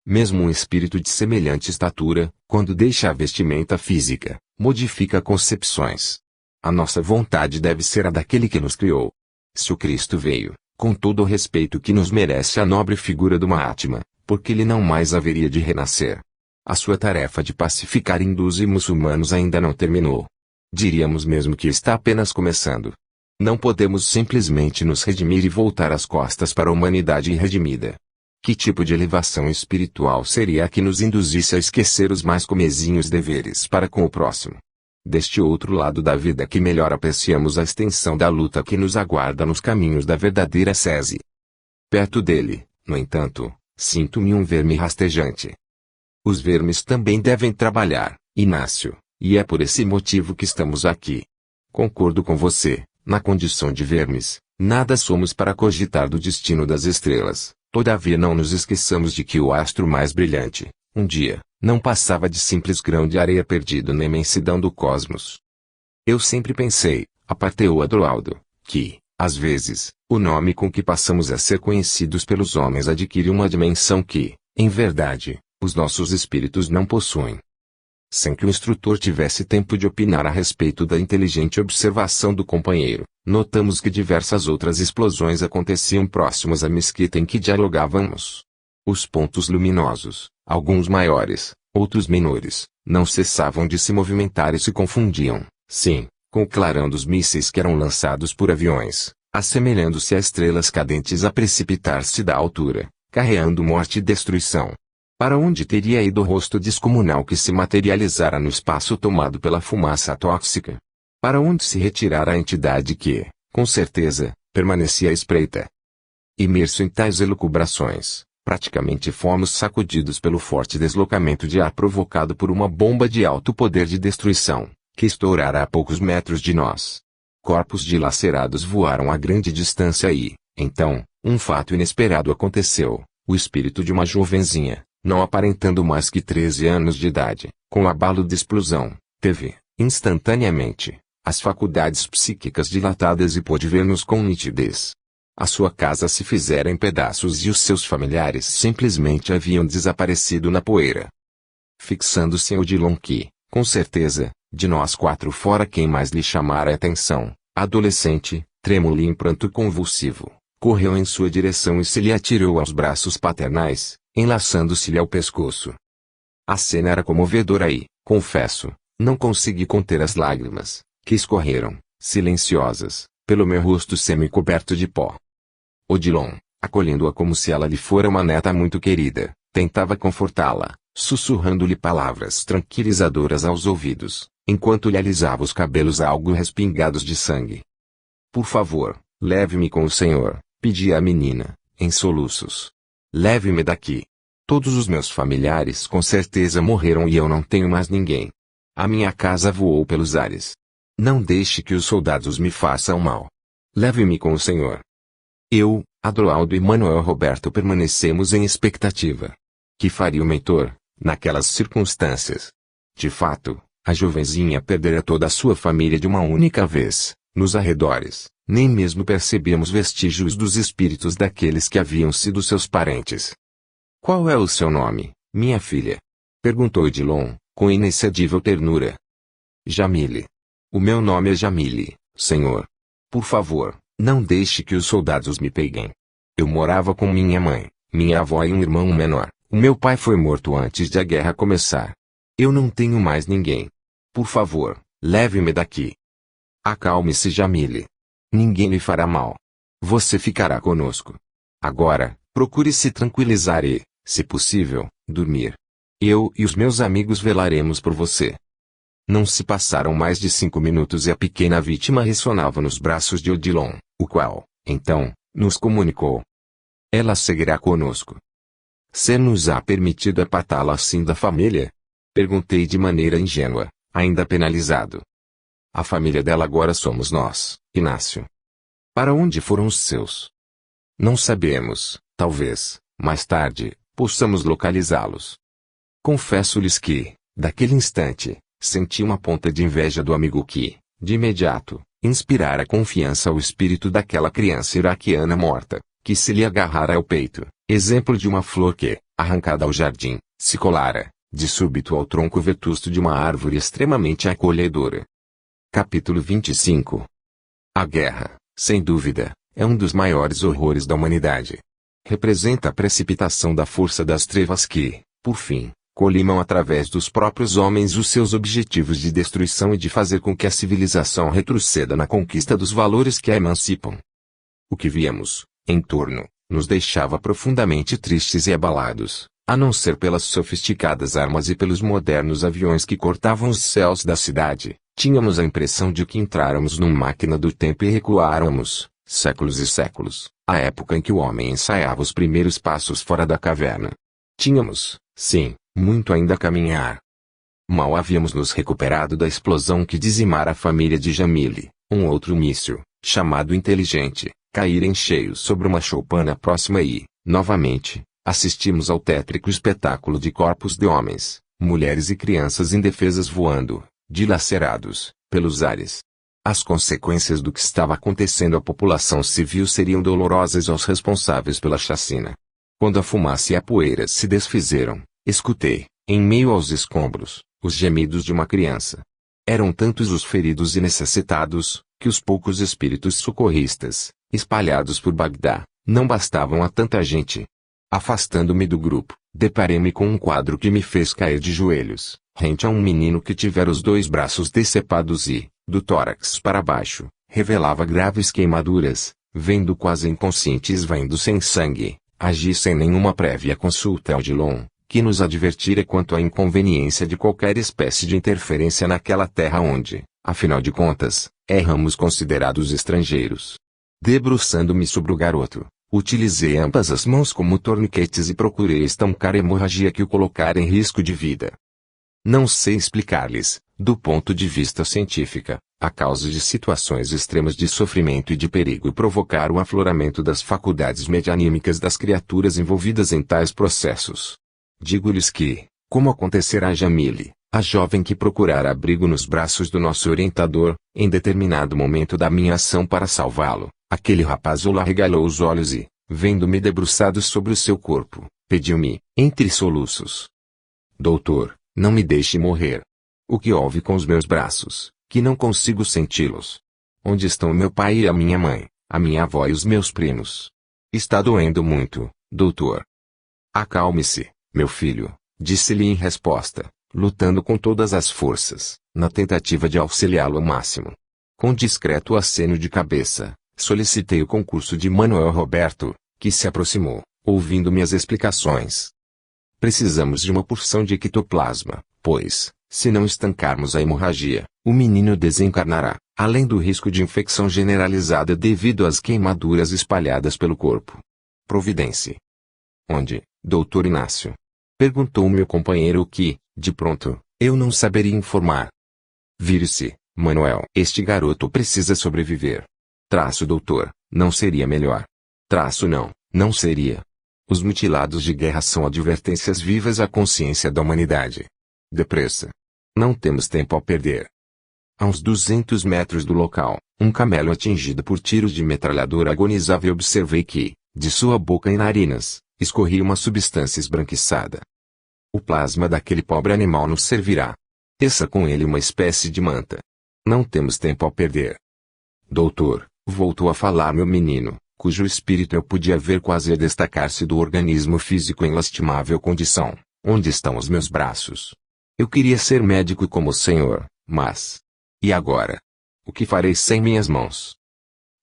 Mesmo um espírito de semelhante estatura, quando deixa a vestimenta física, modifica concepções. A nossa vontade deve ser a daquele que nos criou. Se o Cristo veio, com todo o respeito que nos merece a nobre figura do Mahatma, porque ele não mais haveria de renascer. A sua tarefa de pacificar hindus e muçulmanos ainda não terminou. Diríamos mesmo que está apenas começando. Não podemos simplesmente nos redimir e voltar as costas para a humanidade irredimida. Que tipo de elevação espiritual seria a que nos induzisse a esquecer os mais comezinhos deveres para com o próximo? Deste outro lado da vida que melhor apreciamos a extensão da luta que nos aguarda nos caminhos da verdadeira sese. Perto dele, no entanto, sinto-me um verme rastejante. Os vermes também devem trabalhar, Inácio, e é por esse motivo que estamos aqui. Concordo com você, na condição de vermes, nada somos para cogitar do destino das estrelas. Todavia não nos esqueçamos de que o astro mais brilhante, um dia, não passava de simples grão de areia perdido na imensidão do cosmos. Eu sempre pensei, apartou Adroaldo, que, às vezes, o nome com que passamos a ser conhecidos pelos homens adquire uma dimensão que, em verdade, os nossos espíritos não possuem. Sem que o instrutor tivesse tempo de opinar a respeito da inteligente observação do companheiro, notamos que diversas outras explosões aconteciam próximos à mesquita em que dialogávamos. Os pontos luminosos, alguns maiores, outros menores, não cessavam de se movimentar e se confundiam, sim, com o clarão dos mísseis que eram lançados por aviões, assemelhando-se a estrelas cadentes a precipitar-se da altura, carreando morte e destruição. Para onde teria ido o rosto descomunal que se materializara no espaço tomado pela fumaça tóxica? Para onde se retirara a entidade que, com certeza, permanecia à espreita? Imerso em tais elucubrações, praticamente fomos sacudidos pelo forte deslocamento de ar provocado por uma bomba de alto poder de destruição, que estourara a poucos metros de nós. Corpos dilacerados voaram a grande distância e, então, um fato inesperado aconteceu. O espírito de uma jovenzinha, não aparentando mais que 13 anos de idade, com o abalo de explosão, teve, instantaneamente, as faculdades psíquicas dilatadas e pôde ver-nos com nitidez. A sua casa se fizera em pedaços e os seus familiares simplesmente haviam desaparecido na poeira. Fixando-se em Odilon que, com certeza, de nós quatro fora quem mais lhe chamara a atenção, adolescente, trêmulo e em pranto convulsivo, correu em sua direção e se lhe atirou aos braços paternais, enlaçando-se-lhe ao pescoço. A cena era comovedora e, confesso, não consegui conter as lágrimas, que escorreram, silenciosas, pelo meu rosto semi-coberto de pó. Odilon, acolhendo-a como se ela lhe fora uma neta muito querida, tentava confortá-la, sussurrando-lhe palavras tranquilizadoras aos ouvidos, enquanto lhe alisava os cabelos algo respingados de sangue. Por favor, leve-me com o senhor, pedia a menina, em soluços. Leve-me daqui. Todos os meus familiares com certeza morreram e eu não tenho mais ninguém. A minha casa voou pelos ares. Não deixe que os soldados me façam mal. Leve-me com o senhor. Eu, Adroaldo e Manuel Roberto permanecemos em expectativa. Que faria o mentor, naquelas circunstâncias? De fato, a jovenzinha perdera toda a sua família de uma única vez, nos arredores. Nem mesmo percebíamos vestígios dos espíritos daqueles que haviam sido seus parentes. Qual é o seu nome, minha filha? Perguntou Odilon, com inexcedível ternura. Jamile. O meu nome é Jamile, senhor. Por favor, não deixe que os soldados me peguem. Eu morava com minha mãe, minha avó e um irmão menor. O meu pai foi morto antes de a guerra começar. Eu não tenho mais ninguém. Por favor, leve-me daqui. Acalme-se, Jamile. Ninguém lhe fará mal. Você ficará conosco. Agora, procure se tranquilizar e, se possível, dormir. Eu e os meus amigos velaremos por você. Não se passaram mais de 5 minutos e a pequena vítima ressonava nos braços de Odilon, o qual, então, nos comunicou. Ela seguirá conosco. Se-nos-á permitido apartá-la assim da família? Perguntei de maneira ingênua, ainda penalizado. A família dela agora somos nós, Inácio. Para onde foram os seus? Não sabemos, talvez, mais tarde, possamos localizá-los. Confesso-lhes que, daquele instante, senti uma ponta de inveja do amigo que, de imediato, inspirara confiança ao espírito daquela criança iraquiana morta, que se lhe agarrara ao peito, exemplo de uma flor que, arrancada ao jardim, se colara, de súbito ao tronco vetusto de uma árvore extremamente acolhedora. Capítulo 25. A guerra, sem dúvida, é um dos maiores horrores da humanidade. Representa a precipitação da força das trevas que, por fim, colimam através dos próprios homens os seus objetivos de destruição e de fazer com que a civilização retroceda na conquista dos valores que a emancipam. O que víamos, em torno, nos deixava profundamente tristes e abalados, a não ser pelas sofisticadas armas e pelos modernos aviões que cortavam os céus da cidade. Tínhamos a impressão de que entráramos numa máquina do tempo e recuáramos, séculos e séculos, à época em que o homem ensaiava os primeiros passos fora da caverna. Tínhamos, sim, muito ainda a caminhar. Mal havíamos nos recuperado da explosão que dizimara a família de Jamile, um outro míssil, chamado inteligente, caíra em cheio sobre uma choupana próxima e, novamente, assistimos ao tétrico espetáculo de corpos de homens, mulheres e crianças indefesas voando, dilacerados, pelos ares. As consequências do que estava acontecendo à população civil seriam dolorosas aos responsáveis pela chacina. Quando a fumaça e a poeira se desfizeram, escutei, em meio aos escombros, os gemidos de uma criança. Eram tantos os feridos e necessitados, que os poucos espíritos socorristas, espalhados por Bagdá, não bastavam a tanta gente. Afastando-me do grupo, deparei-me com um quadro que me fez cair de joelhos, rente a um menino que tivera os dois braços decepados e, do tórax para baixo, revelava graves queimaduras, vendo quase inconsciente e esvaindo sem sangue. Agi sem nenhuma prévia consulta ao Dillon, que nos advertira quanto à inconveniência de qualquer espécie de interferência naquela terra onde, afinal de contas, éramos considerados estrangeiros. Debruçando-me sobre o garoto, utilizei ambas as mãos como torniquetes e procurei estancar a hemorragia que o colocara em risco de vida. Não sei explicar-lhes, do ponto de vista científico, a causa de situações extremas de sofrimento e de perigo provocar o afloramento das faculdades medianímicas das criaturas envolvidas em tais processos. Digo-lhes que, como acontecerá a Jamile, a jovem que procurara abrigo nos braços do nosso orientador, em determinado momento da minha ação para salvá-lo, aquele rapaz arregalou os olhos e, vendo-me debruçado sobre o seu corpo, pediu-me, entre soluços: Doutor, não me deixe morrer. O que houve com os meus braços, que não consigo senti-los? Onde estão meu pai e a minha mãe, a minha avó e os meus primos? Está doendo muito, doutor. Acalme-se, meu filho, disse-lhe em resposta, lutando com todas as forças, na tentativa de auxiliá-lo ao máximo. Com discreto aceno de cabeça, solicitei o concurso de Manuel Roberto, que se aproximou, ouvindo minhas explicações. Precisamos de uma porção de ectoplasma, pois, se não estancarmos a hemorragia, o menino desencarnará, além do risco de infecção generalizada devido às queimaduras espalhadas pelo corpo. Providência. Onde, doutor Inácio? Perguntou meu companheiro que, de pronto, eu não saberia informar. Vire-se, Manuel. Este garoto precisa sobreviver. Traço, doutor, não seria melhor? Traço, não, não seria. Os mutilados de guerra são advertências vivas à consciência da humanidade. Depressa. Não temos tempo a perder. A uns 200 metros do local, um camelo atingido por tiros de metralhadora agonizava e observei que, de sua boca e narinas, escorria uma substância esbranquiçada. O plasma daquele pobre animal nos servirá. Teça com ele uma espécie de manta. Não temos tempo a perder. Doutor, voltou a falar meu menino, cujo espírito eu podia ver quase a destacar-se do organismo físico em lastimável condição. Onde estão os meus braços? Eu queria ser médico como o senhor, mas... E agora? O que farei sem minhas mãos?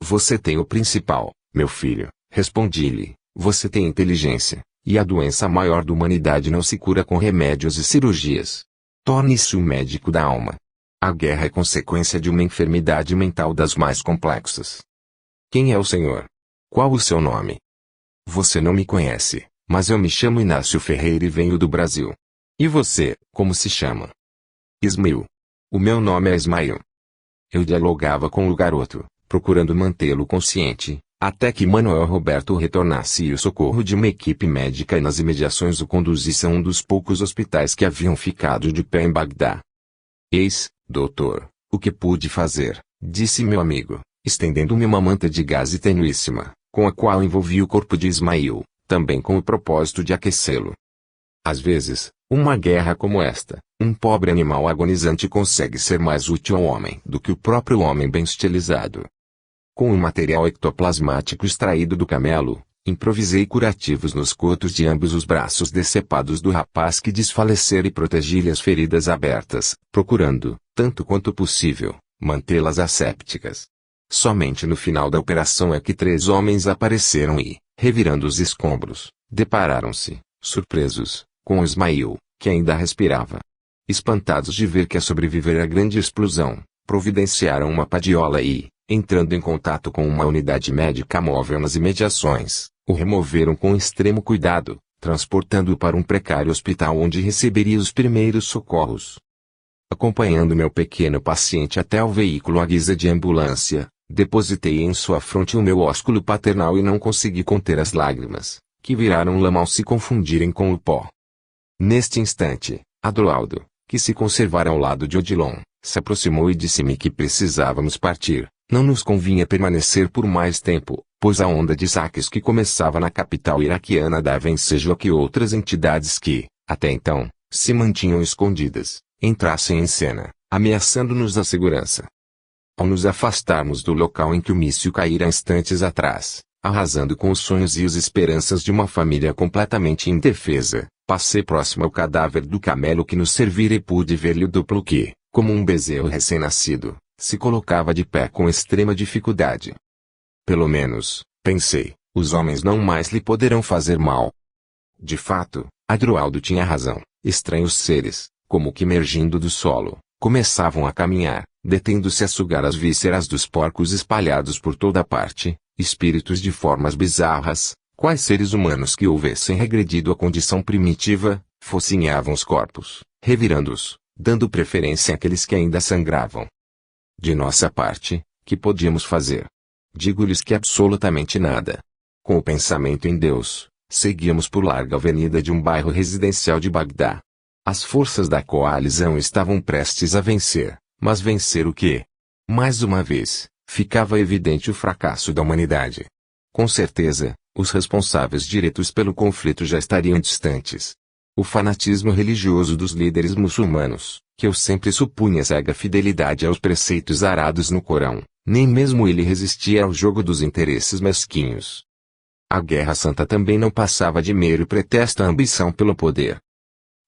Você tem o principal, meu filho, respondi-lhe. Você tem inteligência, e a doença maior da humanidade não se cura com remédios e cirurgias. Torne-se um médico da alma. A guerra é consequência de uma enfermidade mental das mais complexas. Quem é o senhor? Qual o seu nome? Você não me conhece, mas eu me chamo Inácio Ferreira e venho do Brasil. E você, como se chama? Ismael. O meu nome é Ismael. Eu dialogava com o garoto, procurando mantê-lo consciente, até que Manuel Roberto retornasse e o socorro de uma equipe médica nas imediações o conduzisse a um dos poucos hospitais que haviam ficado de pé em Bagdá. Eis, doutor, o que pude fazer, disse meu amigo, estendendo-me uma manta de gaze tenuíssima, com a qual envolvi o corpo de Ismail, também com o propósito de aquecê-lo. Às vezes, uma guerra como esta, um pobre animal agonizante consegue ser mais útil ao homem do que o próprio homem bem estilizado. Com o material ectoplasmático extraído do camelo, improvisei curativos nos cotos de ambos os braços decepados do rapaz que desfalecera e protegi-lhe as feridas abertas, procurando, tanto quanto possível, mantê-las assépticas. Somente no final da operação é que 3 homens apareceram e, revirando os escombros, depararam-se, surpresos, com Ismail, que ainda respirava. Espantados de ver que ia sobreviver à grande explosão, providenciaram uma padiola e, entrando em contato com uma unidade médica móvel nas imediações, o removeram com extremo cuidado, transportando-o para um precário hospital onde receberia os primeiros socorros. Acompanhando meu pequeno paciente até o veículo à guisa de ambulância, depositei em sua fronte o meu ósculo paternal e não consegui conter as lágrimas, que viraram lama ao se confundirem com o pó. Neste instante, Adroaldo, que se conservara ao lado de Odilon, se aproximou e disse-me que precisávamos partir. Não nos convinha permanecer por mais tempo, pois a onda de saques que começava na capital iraquiana dava ensejo a que outras entidades que, até então, se mantinham escondidas, entrassem em cena, ameaçando-nos a segurança. Ao nos afastarmos do local em que o míssil caíra instantes atrás, arrasando com os sonhos e as esperanças de uma família completamente indefesa, passei próximo ao cadáver do camelo que nos servira e pude ver-lhe o duplo que, como um bezerro recém-nascido, se colocava de pé com extrema dificuldade. Pelo menos, pensei, os homens não mais lhe poderão fazer mal. De fato, Adroaldo tinha razão. Estranhos seres, como que emergindo do solo, começavam a caminhar, detendo-se a sugar as vísceras dos porcos espalhados por toda parte, espíritos de formas bizarras, quais seres humanos que houvessem regredido à condição primitiva, focinhavam os corpos, revirando-os, dando preferência àqueles que ainda sangravam. De nossa parte, que podíamos fazer? Digo-lhes que absolutamente nada. Com o pensamento em Deus, seguíamos por larga avenida de um bairro residencial de Bagdá. As forças da coalizão estavam prestes a vencer, mas vencer o quê? Mais uma vez, ficava evidente o fracasso da humanidade. Com certeza, os responsáveis diretos pelo conflito já estariam distantes. O fanatismo religioso dos líderes muçulmanos, que eu sempre supunha cega fidelidade aos preceitos arados no Corão, nem mesmo ele resistia ao jogo dos interesses mesquinhos. A Guerra Santa também não passava de mero pretexto à ambição pelo poder.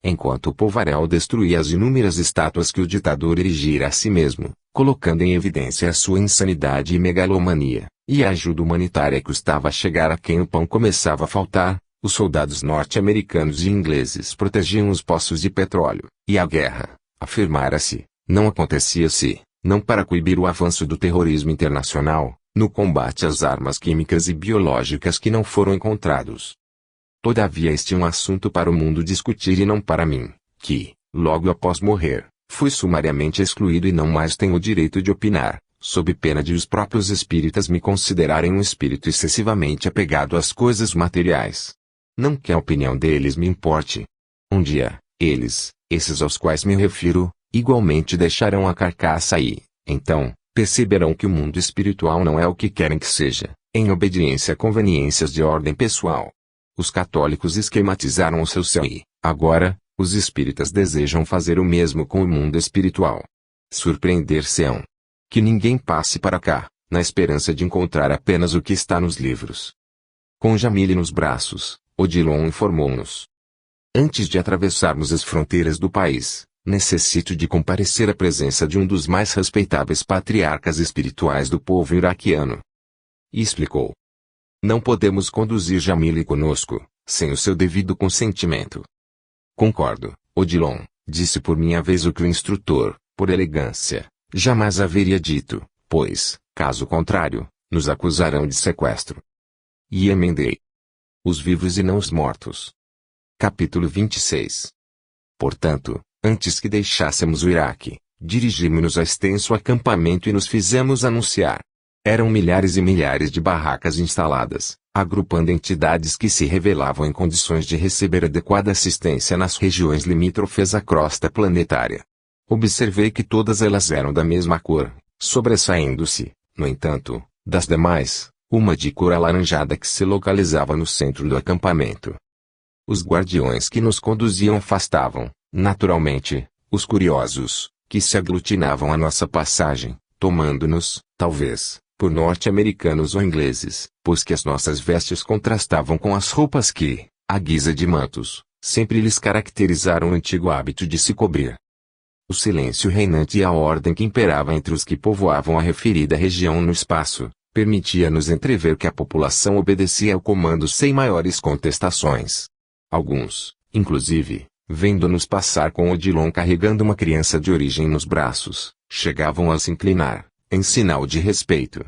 Enquanto o povaréu destruía as inúmeras estátuas que o ditador erigira a si mesmo, colocando em evidência a sua insanidade e megalomania, e a ajuda humanitária custava chegar a quem o pão começava a faltar, os soldados norte-americanos e ingleses protegiam os poços de petróleo, e a guerra, afirmara-se, não acontecia se, não para coibir o avanço do terrorismo internacional, no combate às armas químicas e biológicas que não foram encontrados. Todavia este é um assunto para o mundo discutir e não para mim, que, logo após morrer, fui sumariamente excluído e não mais tenho o direito de opinar, sob pena de os próprios espíritas me considerarem um espírito excessivamente apegado às coisas materiais. Não que a opinião deles me importe. Um dia, eles, esses aos quais me refiro, igualmente deixarão a carcaça e, então, perceberão que o mundo espiritual não é o que querem que seja, em obediência a conveniências de ordem pessoal. Os católicos esquematizaram o seu céu e, agora, os espíritas desejam fazer o mesmo com o mundo espiritual. Surpreender-se-ão. Que ninguém passe para cá, na esperança de encontrar apenas o que está nos livros. Com Jamile nos braços, Odilon informou-nos. Antes de atravessarmos as fronteiras do país, necessito de comparecer à presença de um dos mais respeitáveis patriarcas espirituais do povo iraquiano. E explicou. Não podemos conduzir Jamile conosco, sem o seu devido consentimento. Concordo, Odilon, disse por minha vez o que o instrutor, por elegância, jamais haveria dito, pois, caso contrário, nos acusarão de sequestro. E emendei. Os vivos e não os mortos. Capítulo 26. Portanto, antes que deixássemos o Iraque, dirigimos-nos a extenso acampamento e nos fizemos anunciar. Eram milhares e milhares de barracas instaladas, agrupando entidades que se revelavam em condições de receber adequada assistência nas regiões limítrofes à crosta planetária. Observei que todas elas eram da mesma cor, sobressaindo-se, no entanto, das demais, uma de cor alaranjada que se localizava no centro do acampamento. Os guardiões que nos conduziam afastavam, naturalmente, os curiosos, que se aglutinavam à nossa passagem, tomando-nos, talvez, por norte-americanos ou ingleses, pois que as nossas vestes contrastavam com as roupas que, à guisa de mantos, sempre lhes caracterizaram o antigo hábito de se cobrir. O silêncio reinante e a ordem que imperava entre os que povoavam a referida região no espaço, permitia-nos entrever que a população obedecia ao comando sem maiores contestações. Alguns, inclusive, vendo-nos passar com Odilon carregando uma criança de origem nos braços, chegavam a se inclinar, em sinal de respeito.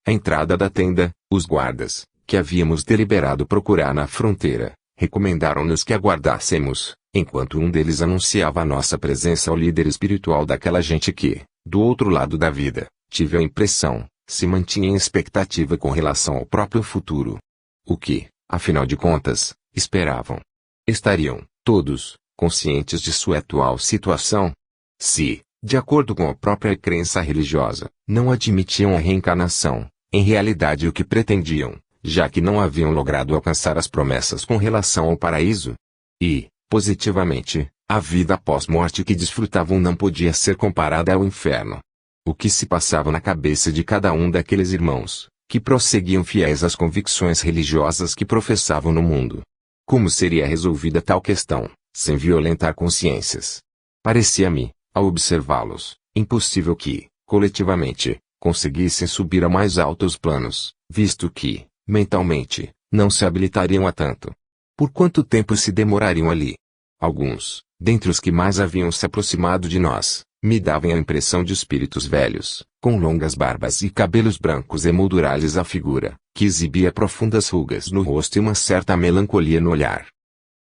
À entrada da tenda, os guardas, que havíamos deliberado procurar na fronteira, recomendaram-nos que aguardássemos, enquanto um deles anunciava a nossa presença ao líder espiritual daquela gente que, do outro lado da vida, tive a impressão, se mantinha em expectativa com relação ao próprio futuro. O que, afinal de contas, esperavam? Estariam, todos, conscientes de sua atual situação? Se, de acordo com a própria crença religiosa, não admitiam a reencarnação, em realidade o que pretendiam, já que não haviam logrado alcançar as promessas com relação ao paraíso? E, positivamente, a vida após-morte que desfrutavam não podia ser comparada ao inferno. O que se passava na cabeça de cada um daqueles irmãos, que prosseguiam fiéis às convicções religiosas que professavam no mundo? Como seria resolvida tal questão, sem violentar consciências? Parecia-me, ao observá-los, impossível que, coletivamente, conseguissem subir a mais altos planos, visto que, mentalmente, não se habilitariam a tanto. Por quanto tempo se demorariam ali? Alguns, dentre os que mais haviam se aproximado de nós, me davam a impressão de espíritos velhos, com longas barbas e cabelos brancos emoldurados à figura, que exibia profundas rugas no rosto e uma certa melancolia no olhar.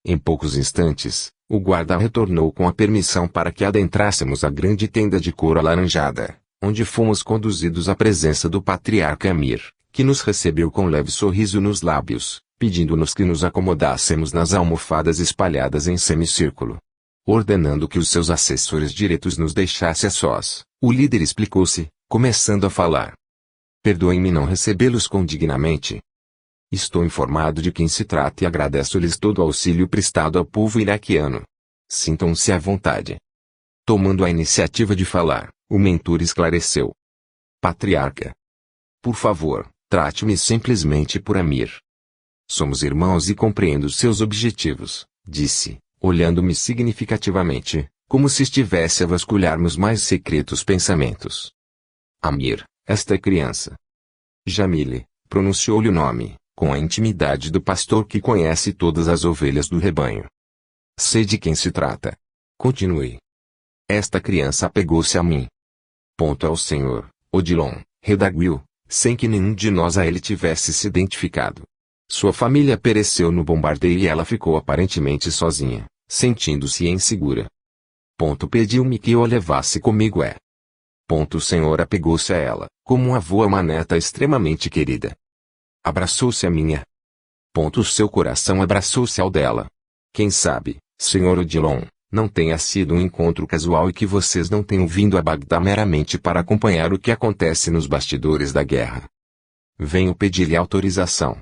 Em poucos instantes, o guarda retornou com a permissão para que adentrássemos a grande tenda de couro alaranjada, onde fomos conduzidos à presença do patriarca Amir, que nos recebeu com leve sorriso nos lábios, pedindo-nos que nos acomodássemos nas almofadas espalhadas em semicírculo. Ordenando que os seus assessores diretos nos deixassem a sós, o líder explicou-se, começando a falar. Perdoem-me não recebê-los condignamente. Estou informado de quem se trata e agradeço-lhes todo o auxílio prestado ao povo iraquiano. Sintam-se à vontade. Tomando a iniciativa de falar, o mentor esclareceu. Patriarca. Por favor, trate-me simplesmente por Amir. Somos irmãos e compreendo seus objetivos, disse, olhando-me significativamente, como se estivesse a vasculhar meus mais secretos pensamentos. Amir, esta criança. Jamile, pronunciou-lhe o nome, com a intimidade do pastor que conhece todas as ovelhas do rebanho. Sei de quem se trata. Continue. Esta criança apegou-se a mim. Ponto ao senhor, Odilon, redarguiu, sem que nenhum de nós a ele tivesse se identificado. Sua família pereceu no bombardeio e ela ficou aparentemente sozinha, sentindo-se insegura. Ponto pediu-me que eu a levasse comigo Ponto o senhor apegou-se a ela, como um avô a uma neta extremamente querida. Abraçou-se a minha. Ponto o seu coração abraçou-se ao dela. Quem sabe, senhor Odilon, não tenha sido um encontro casual e que vocês não tenham vindo a Bagdá meramente para acompanhar o que acontece nos bastidores da guerra. Venho pedir-lhe autorização.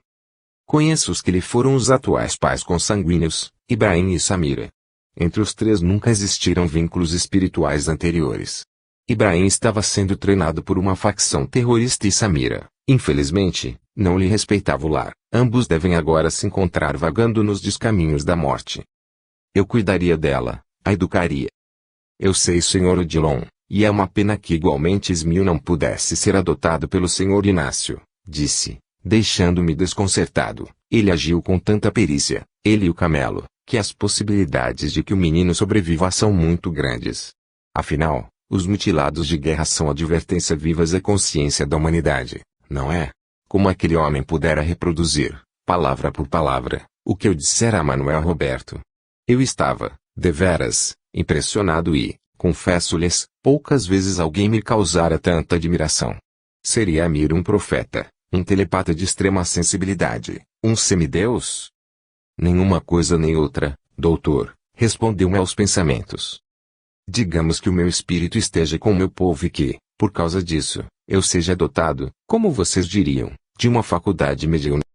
Conheço os que lhe foram os atuais pais consanguíneos, Ibrahim e Samira. Entre os três nunca existiram vínculos espirituais anteriores. Ibrahim estava sendo treinado por uma facção terrorista e Samira, infelizmente, não lhe respeitava o lar. Ambos devem agora se encontrar vagando nos descaminhos da morte. Eu cuidaria dela, a educaria. Eu sei, senhor Odilon, e é uma pena que igualmente Ismil não pudesse ser adotado pelo senhor Inácio, disse. Deixando-me desconcertado, ele agiu com tanta perícia, ele e o camelo, que as possibilidades de que o menino sobreviva são muito grandes. Afinal, os mutilados de guerra são advertência vivas à consciência da humanidade, não é? Como aquele homem pudera reproduzir, palavra por palavra, o que eu dissera a Manuel Roberto. Eu estava, deveras, impressionado e, confesso-lhes, poucas vezes alguém me causara tanta admiração. Seria Amir um profeta, um telepata de extrema sensibilidade, um semideus? Nenhuma coisa nem outra, doutor, respondeu-me aos pensamentos. Digamos que o meu espírito esteja com o meu povo e que, por causa disso, eu seja dotado, como vocês diriam, de uma faculdade mediúnica.